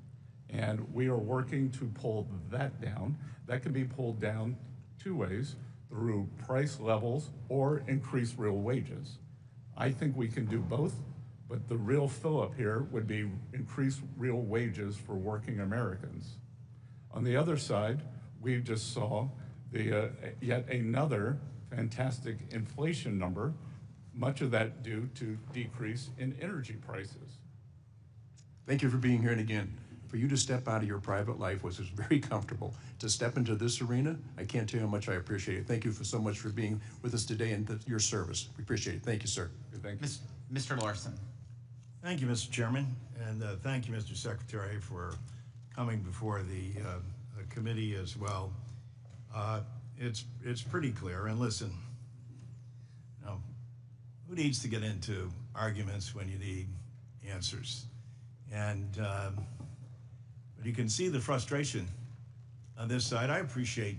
and we are working to pull that down. That can be pulled down 2 ways, through price levels or increase real wages. I think we can do both, but the real fill-up here would be increase real wages for working Americans. On the other side, we just saw yet another fantastic inflation number, much of that due to decrease in energy prices. Thank you for being here, and again, for you to step out of your private life was very comfortable. To step into this arena, I can't tell you how much I appreciate it. Thank you so much for being with us today and your service. We appreciate it. Thank you, sir. Thank you. Mr. Larson. Thank you, Mr. Chairman, and thank you, Mr. Secretary, for coming before the committee as well. It's pretty clear, and listen, you know, who needs to get into arguments when you need answers? And but you can see the frustration on this side. I appreciate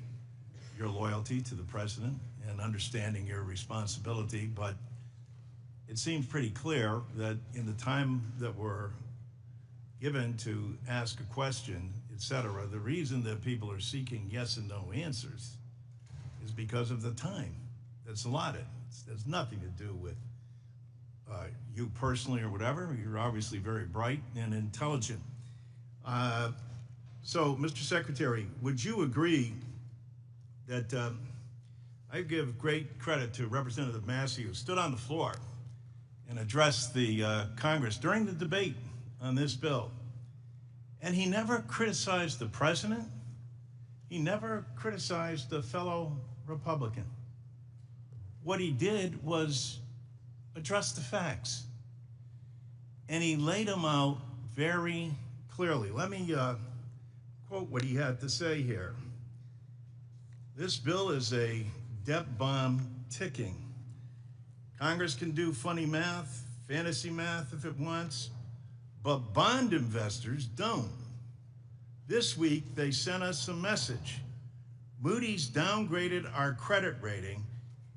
your loyalty to the president and understanding your responsibility, but it seems pretty clear that in the time that we're given to ask a question, et cetera, the reason that people are seeking yes and no answers is because of the time that's allotted. It has nothing to do with you personally or whatever. You're obviously very bright and intelligent. So, Mr. Secretary, would you agree that I give great credit to Representative Massey, who stood on the floor and addressed the Congress during the debate on this bill, and he never criticized the president. He never criticized the fellow Republican. What he did was address the facts, and he laid them out very clearly. Let me quote what he had to say here. This bill is a debt bomb ticking. Congress can do funny math, fantasy math if it wants, but bond investors don't. This week, they sent us a message. Moody's downgraded our credit rating,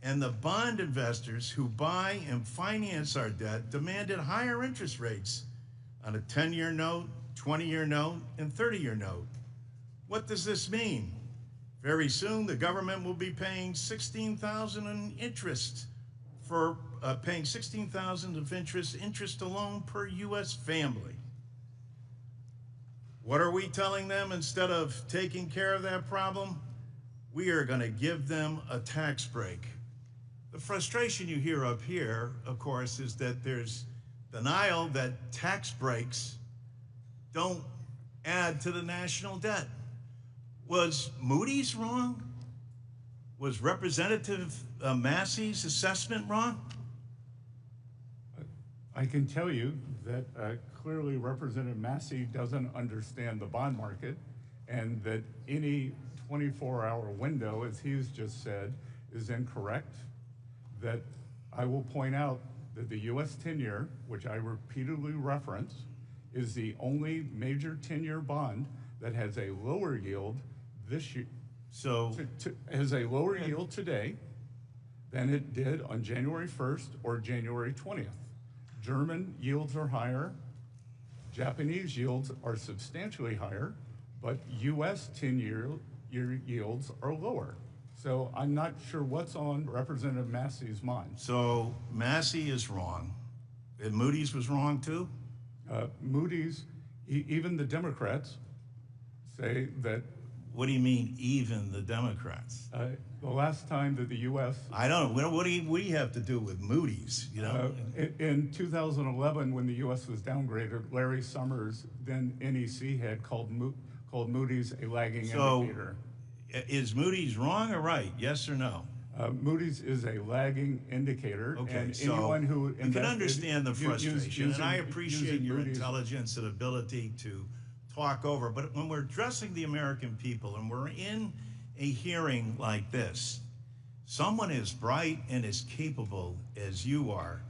and the bond investors who buy and finance our debt demanded higher interest rates on a 10-year note, 20-year note, and 30-year note. What does this mean? Very soon, the government will be paying $16,000 in interest for paying $16,000 of interest alone per U.S. family. What are we telling them instead of taking care of that problem? We are going to give them a tax break. The frustration you hear up here, of course, is that there's denial that tax breaks don't add to the national debt. Was Moody's wrong? Was Representative Massey's assessment wrong? I can tell you that clearly Representative Massey doesn't understand the bond market, and that any 24-hour window, as he's just said, is incorrect. That I will point out that the U.S. 10-year, which I repeatedly reference, is the only major 10-year bond that has a lower yield this year. So has a lower yield today than it did on January 1st or January 20th. German yields are higher, Japanese yields are substantially higher, but U.S. 10-year yields are lower. So I'm not sure what's on Representative Massey's mind. So Massey is wrong, and Moody's was wrong too? Moody's, even the Democrats say that. What do you mean, even the Democrats? The last time that the U.S. I don't know. What do you have to do with Moody's? You know, in 2011, when the U.S. was downgraded, Larry Summers, then NEC head, called Moody's a lagging indicator. Is Moody's wrong or right? Yes or no? Moody's is a lagging indicator. Okay, and so anyone who you can understand the frustration, and I appreciate your Moody's intelligence and ability to talk over. But when we're addressing the American people and we're in a hearing like this, someone as bright and as capable as you are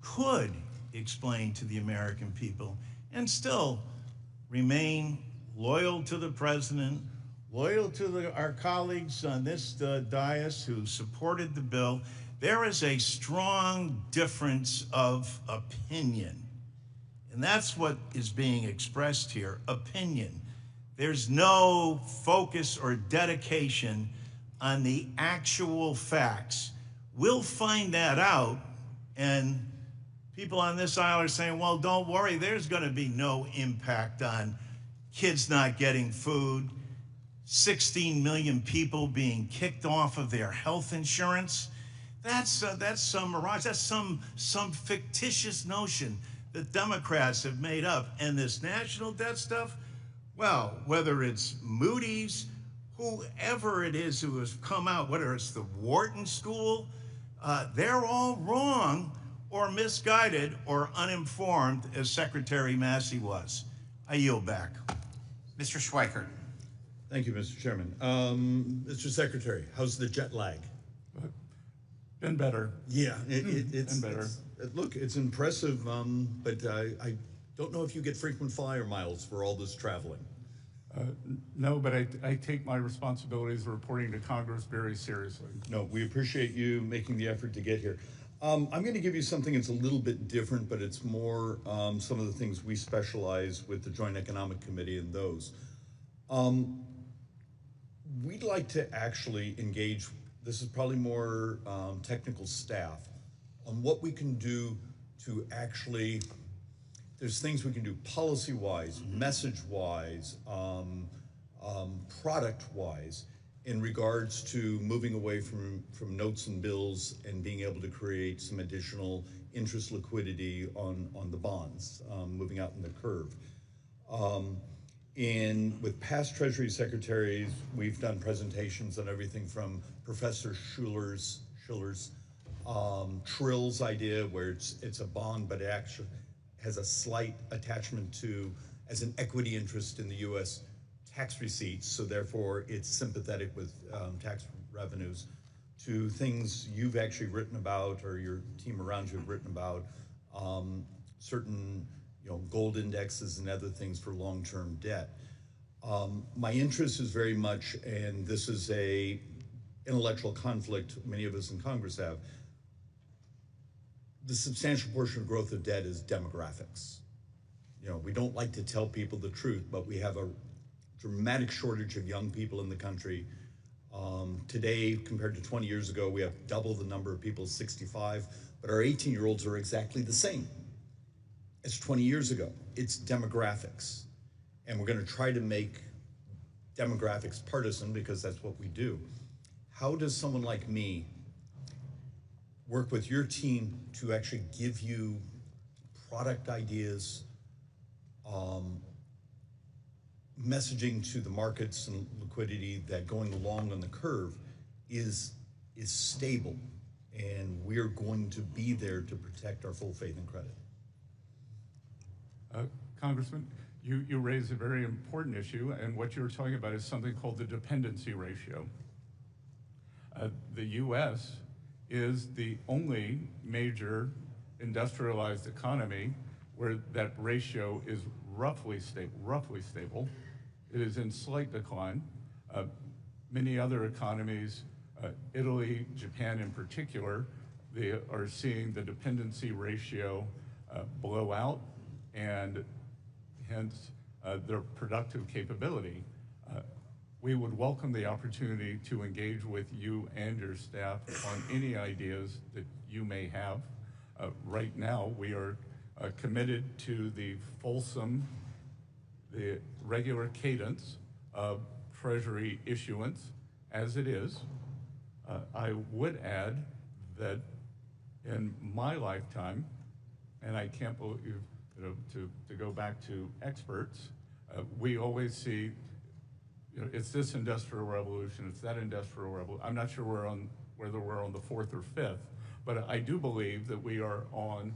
could explain to the American people and still remain loyal to the president, loyal to our colleagues on this dais who supported the bill. There is a strong difference of opinion. And that's what is being expressed here, opinion. There's no focus or dedication on the actual facts. We'll find that out, and people on this aisle are saying, well, don't worry, there's gonna be no impact on kids not getting food, 16 million people being kicked off of their health insurance. That's some mirage, that's some fictitious notion that Democrats have made up. And this national debt stuff, well, whether it's Moody's, whoever it is who has come out, whether it's the Wharton School, they're all wrong or misguided or uninformed, as Secretary Massey was. I yield back. Mr. Schweikert. Thank you, Mr. Chairman. Mr. Secretary, how's the jet lag? been better. Yeah, it's been better. Look, it's impressive, but I don't know if you get frequent flyer miles for all this traveling. No, but I take my responsibilities of reporting to Congress very seriously. No, we appreciate you making the effort to get here. I'm going to give you something that's a little bit different, but it's more some of the things we specialize with the Joint Economic Committee and those. We'd like to actually engage, this is probably more technical staff, on what we can do to actually, there's things we can do policy-wise, message-wise, product-wise, in regards to moving away from notes and bills and being able to create some additional interest liquidity on the bonds, moving out in the curve. With past Treasury Secretaries, we've done presentations on everything from Professor Schiller's Trill's idea, where it's a bond, but it actually has a slight attachment to, as an equity interest in the U.S. tax receipts, so therefore it's sympathetic with tax revenues, to things you've actually written about or your team around you have written about, certain gold indexes and other things for long-term debt. My interest is very much, and this is a intellectual conflict many of us in Congress have, the substantial portion of growth of debt is demographics. We don't like to tell people the truth, but we have a dramatic shortage of young people in the country. Today, compared to 20 years ago, we have double the number of people 65, but our 18-year-olds are exactly the same as 20 years ago. It's demographics. And we're going to try to make demographics partisan because that's what we do. How does someone like me work with your team to actually give you product ideas, messaging to the markets and liquidity that going along on the curve is stable, and we're going to be there to protect our full faith and credit? Congressman, you raise a very important issue, and what you're talking about is something called the dependency ratio. The U.S. is the only major industrialized economy where that ratio is roughly stable. It is in slight decline. Many other economies, Italy, Japan in particular, they are seeing the dependency ratio blow out, and hence their productive capability. We would welcome the opportunity to engage with you and your staff on any ideas that you may have. Right now, we are committed to the regular cadence of Treasury issuance as it is. I would add that in my lifetime, and I can't believe, to go back to experts, we always see, it's this industrial revolution, it's that industrial revolution. I'm not sure whether we're on the fourth or fifth, but I do believe that we are on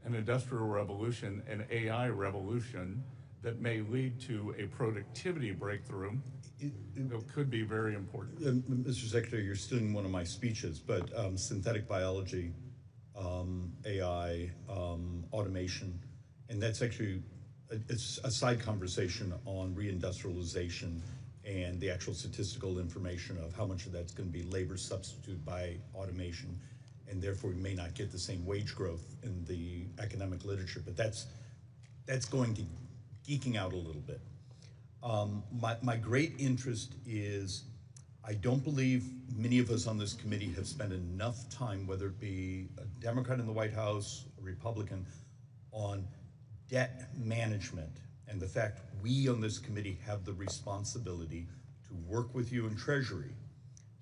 an industrial revolution, an AI revolution that may lead to a productivity breakthrough that could be very important. Mr. Secretary, you're stealing one of my speeches, but synthetic biology, AI, automation, and that's actually it's a side conversation on reindustrialization and the actual statistical information of how much of that's going to be labor substituted by automation, and therefore we may not get the same wage growth in the economic literature, but that's going to geeking out a little bit. My great interest is, I don't believe many of us on this committee have spent enough time, whether it be a Democrat in the White House, a Republican, on debt management, and the fact we on this committee have the responsibility to work with you in Treasury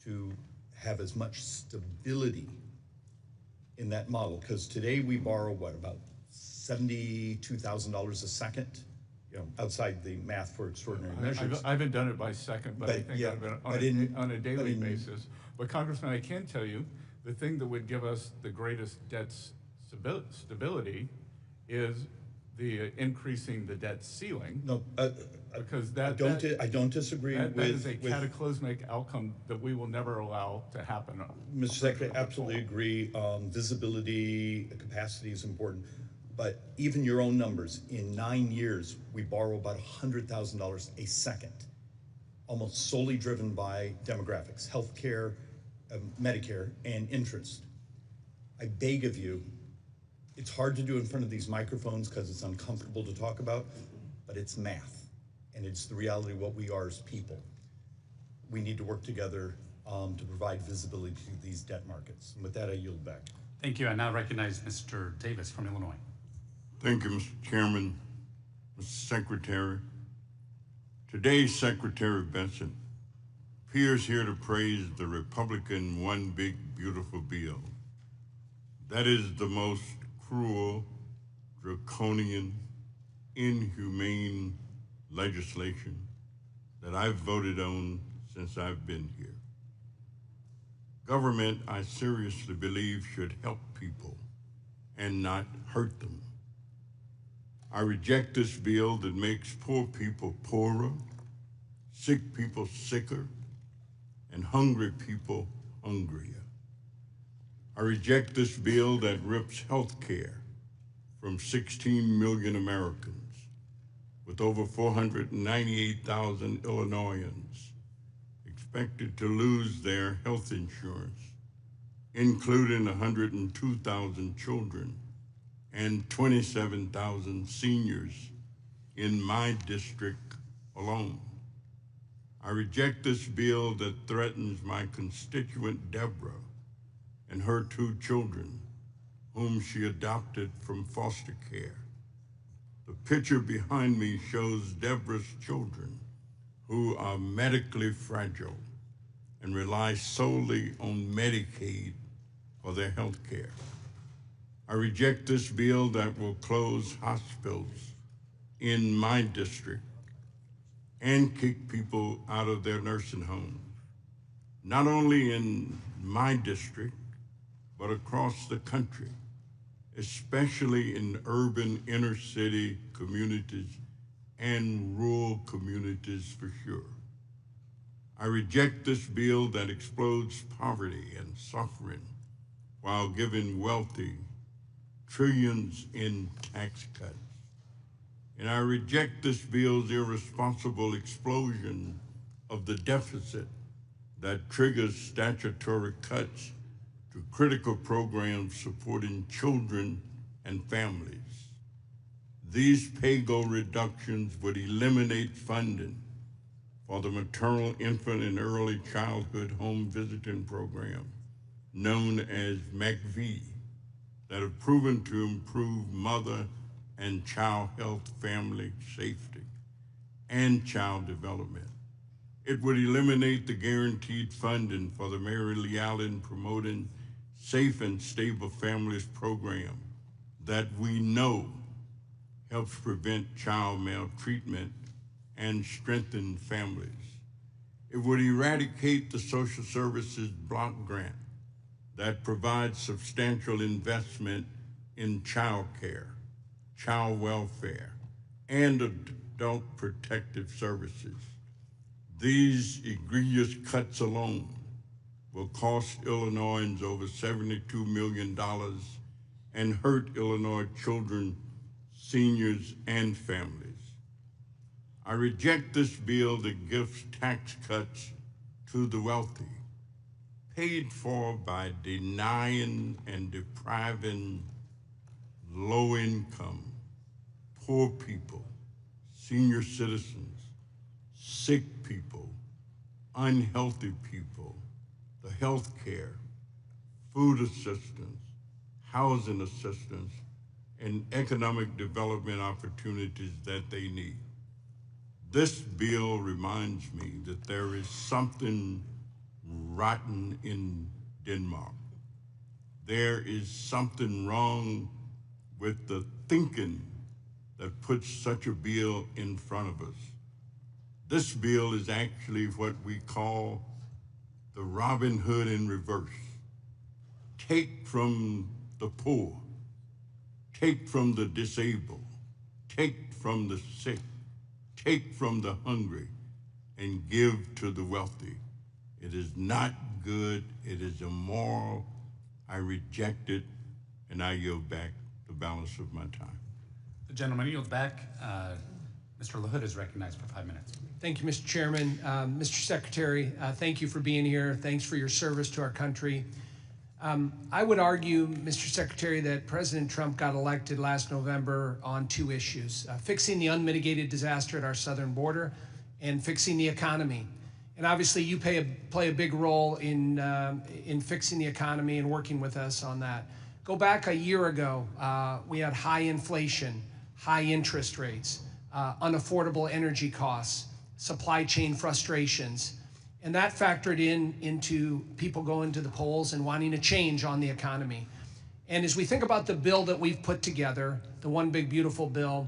to have as much stability in that model. Because today we borrow, about $72,000 a second, outside the math for extraordinary measures. I haven't done it by second, but I think yeah, on a daily basis. But Congressman, I can tell you, the thing that would give us the greatest debt stability is the increasing the debt ceiling. No, because I don't disagree that is a with cataclysmic outcome that we will never allow to happen. Mr. Secretary, absolutely agree. Visibility, capacity is important. But even your own numbers, in 9 years, we borrow about $100,000 a second, almost solely driven by demographics, healthcare, Medicare, and interest. I beg of you, it's hard to do in front of these microphones because it's uncomfortable to talk about, but it's math, and it's the reality of what we are as people. We need to work together to provide visibility to these debt markets. And with that, I yield back. Thank you. I now recognize Mr. Davis from Illinois. Thank you, Mr. Chairman, Mr. Secretary. Today, Secretary Bessent appears here to praise the Republican One Big Beautiful Bill. That is the most cruel, draconian, inhumane legislation that I've voted on since I've been here. Government, I seriously believe, should help people and not hurt them. I reject this bill that makes poor people poorer sick people sicker, and hungry people hungrier. I reject this bill that rips health care from 16 million Americans, with over 498,000 Illinoisans expected to lose their health insurance, including 102,000 children and 27,000 seniors in my district alone. I reject this bill that threatens my constituent Deborah and her 2 children, whom she adopted from foster care. The picture behind me shows Deborah's children, who are medically fragile and rely solely on Medicaid for their health care. I reject this bill that will close hospitals in my district and kick people out of their nursing homes, not only in my district, but across the country, especially in urban inner city communities and rural communities for sure. I reject this bill that explodes poverty and suffering while giving wealthy trillions in tax cuts. And I reject this bill's irresponsible explosion of the deficit that triggers statutory cuts to critical programs supporting children and families. These pay-go reductions would eliminate funding for the maternal, infant, and early childhood home visiting program, known as MACV, that have proven to improve mother and child health, family safety, and child development. It would eliminate the guaranteed funding for the Mary Lee Allen Promoting Safe and Stable Families program that we know helps prevent child maltreatment and strengthen families. It would eradicate the social services block grant that provides substantial investment in child care, child welfare, and adult protective services. These egregious cuts alone will cost Illinoisans over $72 million and hurt Illinois children, seniors, and families. I reject this bill that gives tax cuts to the wealthy, paid for by denying and depriving low-income, poor people, senior citizens, sick people, unhealthy people, the health care, food assistance, housing assistance, and economic development opportunities that they need. This bill reminds me that there is something rotten in Denmark. There is something wrong with the thinking that puts such a bill in front of us. This bill is actually what we call the Robin Hood in reverse. Take from the poor, take from the disabled, take from the sick, take from the hungry, and give to the wealthy. It is not good, it is immoral. I reject it, and I yield back the balance of my time. The gentleman yields back. Mr. LaHood is recognized for 5 minutes. Thank you, Mr. Chairman. Mr. Secretary, thank you for being here. Thanks for your service to our country. I would argue, Mr. Secretary, that President Trump got elected last November on 2 issues, fixing the unmitigated disaster at our southern border and fixing the economy. And obviously you play a big role in fixing the economy and working with us on that. Go back a year ago, we had high inflation, high interest rates, unaffordable energy costs, supply chain frustrations. And that factored into people going to the polls and wanting a change on the economy. And as we think about the bill that we've put together, the One Big Beautiful Bill,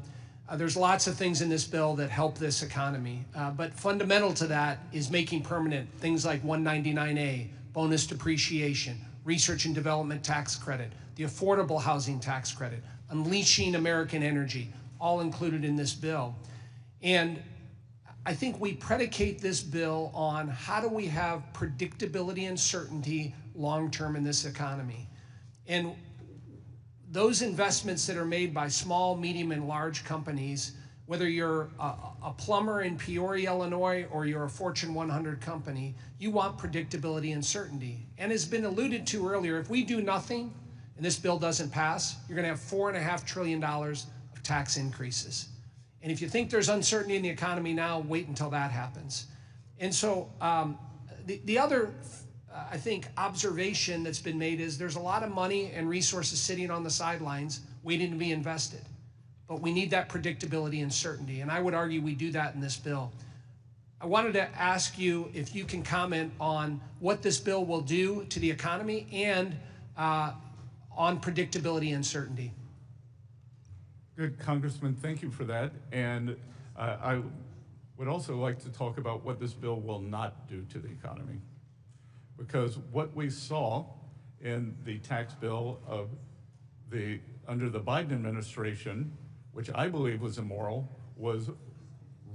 there's lots of things in this bill that help this economy. But fundamental to that is making permanent things like 199A, bonus depreciation, research and development tax credit, the affordable housing tax credit, unleashing American energy, all included in this bill. And I think we predicate this bill on how do we have predictability and certainty long-term in this economy. And those investments that are made by small, medium, and large companies, whether you're a plumber in Peoria, Illinois, or you're a Fortune 100 company, you want predictability and certainty. And as been alluded to earlier, if we do nothing and this bill doesn't pass, you're gonna have $4.5 trillion of tax increases. And if you think there's uncertainty in the economy now, wait until that happens. And so the other, I think, observation that's been made is there's a lot of money and resources sitting on the sidelines waiting to be invested. But we need that predictability and certainty. And I would argue we do that in this bill. I wanted to ask you if you can comment on what this bill will do to the economy and on predictability and certainty. Good, Congressman, thank you for that. And I would also like to talk about what this bill will not do to the economy. Because what we saw in the tax bill of under the Biden administration, which I believe was immoral, was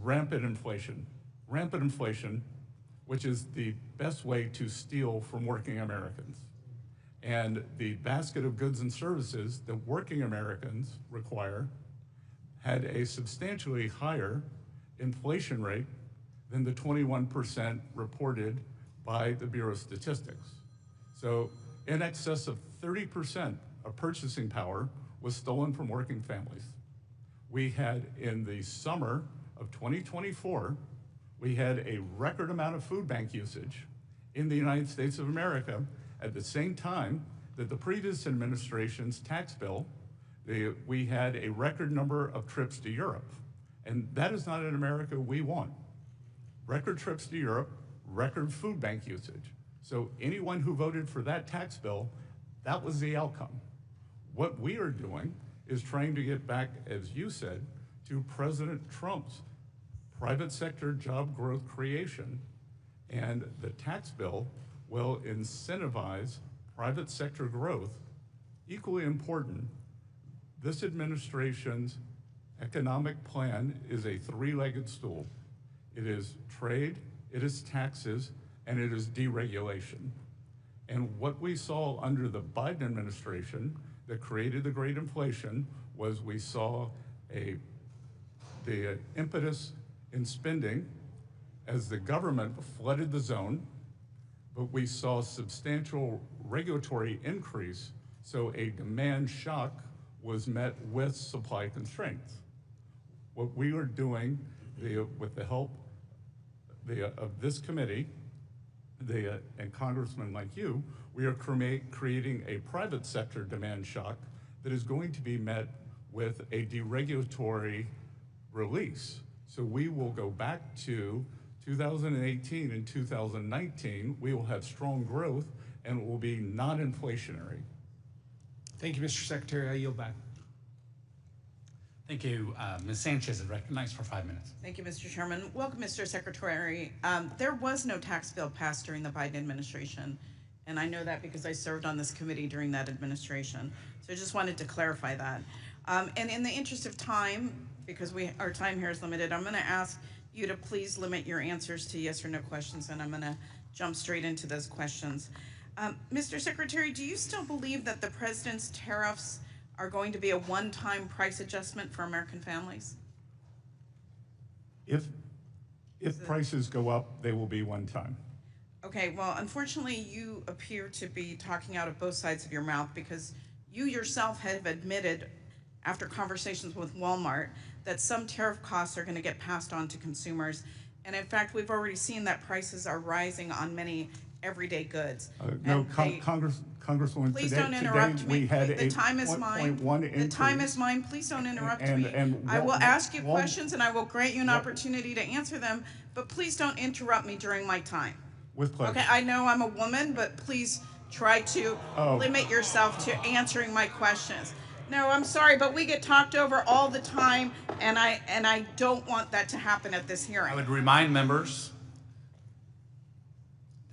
rampant inflation. Rampant inflation, which is the best way to steal from working Americans. And the basket of goods and services that working Americans require had a substantially higher inflation rate than the 21% reported by the Bureau of Statistics. So in excess of 30% of purchasing power was stolen from working families. We had, in the summer of 2024, we had a record amount of food bank usage in the United States of America at the same time that the previous administration's tax bill, we had a record number of trips to Europe. And that is not an America we want. Record trips to Europe, record food bank usage. So anyone who voted for that tax bill, that was the outcome. What we are doing is trying to get back, as you said, to President Trump's private sector job growth creation. And the tax bill will incentivize private sector growth. Equally important, this administration's economic plan is a three-legged stool. It is trade, it is taxes, and it is deregulation. And what we saw under the Biden administration that created the great inflation was we saw the impetus in spending as the government flooded the zone, but we saw substantial regulatory increase, so a demand shock was met with supply constraints. What we are doing with the help of this committee and congressmen like you, we are creating a private sector demand shock that is going to be met with a deregulatory release. So we will go back to 2018 and 2019, we will have strong growth and it will be non-inflationary. Thank you, Mr. Secretary. I yield back. Thank you. Ms. Sanchez is recognized for 5 minutes. Thank you, Mr. Chairman. Welcome, Mr. Secretary. There was no tax bill passed during the Biden administration, and I know that because I served on this committee during that administration. So I just wanted to clarify that. And in the interest of time, because our time here is limited, I'm going to ask you to please limit your answers to yes or no questions, and I'm going to jump straight into those questions. Mr. Secretary, do you still believe that the president's tariffs are going to be a one-time price adjustment for American families? If prices go up, they will be one time. Okay, well, unfortunately, you appear to be talking out of both sides of your mouth because you yourself have admitted, after conversations with Walmart, that some tariff costs are going to get passed on to consumers. And in fact, we've already seen that prices are rising on many everyday goods. No, Congresswoman, please don't interrupt me. We had the time is mine. The time is mine. Please don't interrupt me. I will ask you questions and I will grant you an opportunity to answer them, but please don't interrupt me during my time. With pleasure. Okay, I know I'm a woman, but please try to limit yourself to answering my questions. No, I'm sorry, but we get talked over all the time, and I don't want that to happen at this hearing. I would remind members,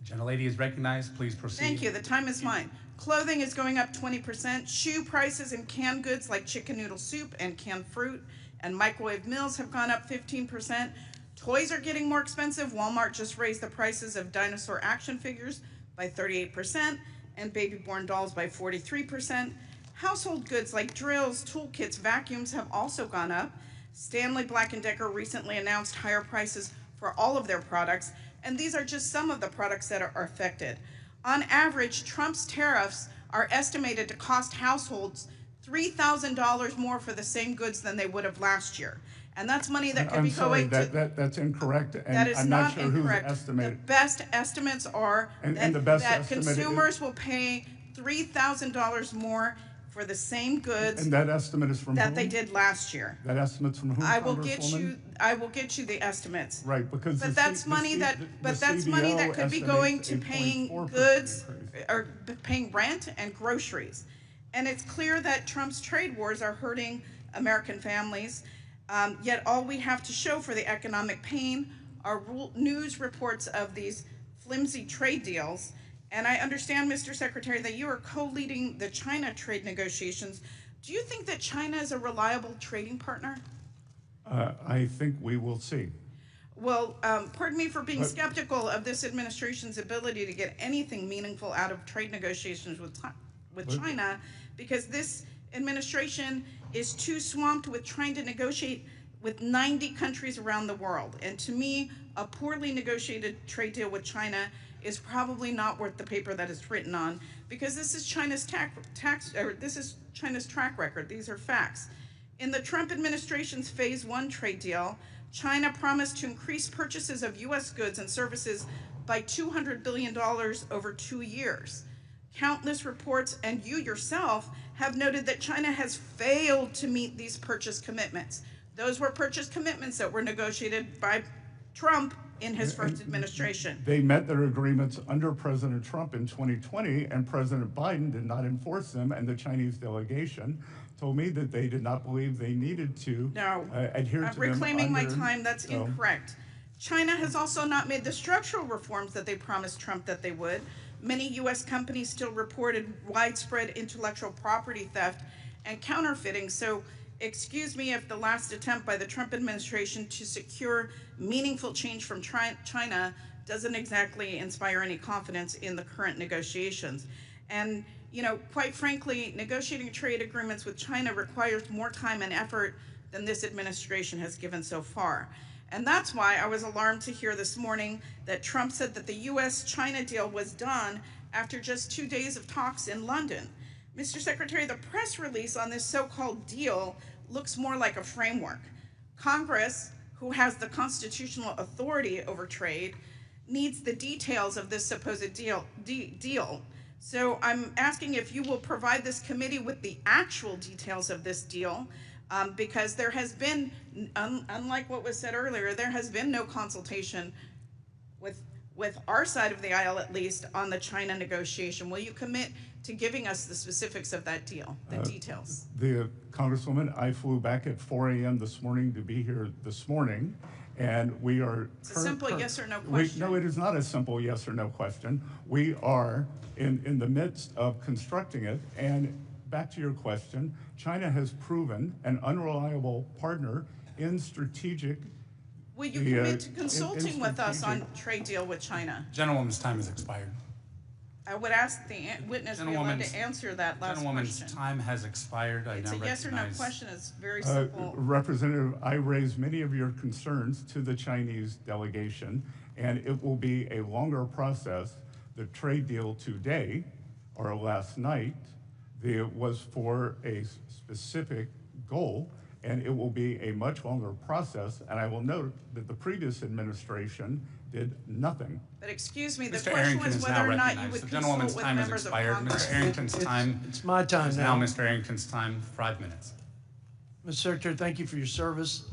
the gentlelady is recognized. Please proceed. Thank you. The time is mine. Clothing is going up 20%. Shoe prices and canned goods like chicken noodle soup and canned fruit and microwave meals have gone up 15%. Toys are getting more expensive. Walmart just raised the prices of dinosaur action figures by 38% and baby-born dolls by 43%. Household goods like drills, toolkits, vacuums have also gone up. Stanley Black & Decker recently announced higher prices for all of their products, and these are just some of the products that are affected. On average, Trump's tariffs are estimated to cost households $3,000 more for the same goods than they would have last year. And that's money that could be going to... That's incorrect, and That is I'm not not sure incorrect. who's estimated. The best estimates are And the best that estimate consumers will pay $3,000 more for the same goods And that estimate is from that whom? they did last year. That estimate's from whom, I will get Congresswoman? you the estimates. Right, because But that's money that could be going to paying goods or paying rent and groceries. And it's clear that Trump's trade wars are hurting American families. Yet all we have to show for the economic pain are news reports of these flimsy trade deals. And I understand, Mr. Secretary, that you are co-leading the China trade negotiations. Do you think that China is a reliable trading partner? I think we will see. Well, pardon me for being skeptical of this administration's ability to get anything meaningful out of trade negotiations with China, because this administration is too swamped with trying to negotiate with 90 countries around the world. And to me, a poorly negotiated trade deal with China is probably not worth the paper that it's written on, because this is China's China's track record. These are facts. In the Trump administration's Phase 1 trade deal, China promised to increase purchases of U.S. goods and services by $200 billion over 2 years. Countless reports, and you yourself, have noted that China has failed to meet these purchase commitments. Those were purchase commitments that were negotiated by Trump in his first administration. They met their agreements under President Trump in 2020, and President Biden did not enforce them, and the Chinese delegation told me that they did not believe they needed to adhere to them. Reclaiming my time, that's incorrect. China has also not made the structural reforms that they promised Trump that they would. Many U.S. companies still reported widespread intellectual property theft and counterfeiting. So excuse me if the last attempt by the Trump administration to secure meaningful change from China doesn't exactly inspire any confidence in the current negotiations. And, you know, quite frankly, negotiating trade agreements with China requires more time and effort than this administration has given so far. And that's why I was alarmed to hear this morning that Trump said that the U.S.-China deal was done after just 2 days of talks in London. Mr. Secretary, the press release on this so-called deal looks more like a framework. Congress, who has the constitutional authority over trade, needs the details of this supposed deal. So I'm asking if you will provide this committee with the actual details of this deal, because there has been, unlike what was said earlier, there has been no consultation with our side of the aisle, at least, on the China negotiation. Will you commit to giving us the specifics of that deal, the details? Congresswoman, I flew back at 4 a.m. this morning to be here this morning, and we are... It's a simple yes or no question. No, it is not a simple yes or no question. We are in the midst of constructing it, and back to your question, China has proven an unreliable partner in strategic... Will you commit to consulting with us on trade deal with China? Gentlewoman's time has expired. I would ask the witness to be allowed to answer that last question. Gentlewoman's time has expired. It's a yes or no question. It's very simple. Representative, I raised many of your concerns to the Chinese delegation, and it will be a longer process. The trade deal today, or last night, was for a specific goal, and it will be a much longer process. And I will note that the previous administration did nothing. But excuse me, the Mr. question Arrington was is whether now or not you recognized. would The consult gentlewoman's with time has members of expired. Congress. Mr. Arrington's time It's my time is now. now Mr. Arrington's time, 5 minutes. Mr. Secretary, thank you for your service.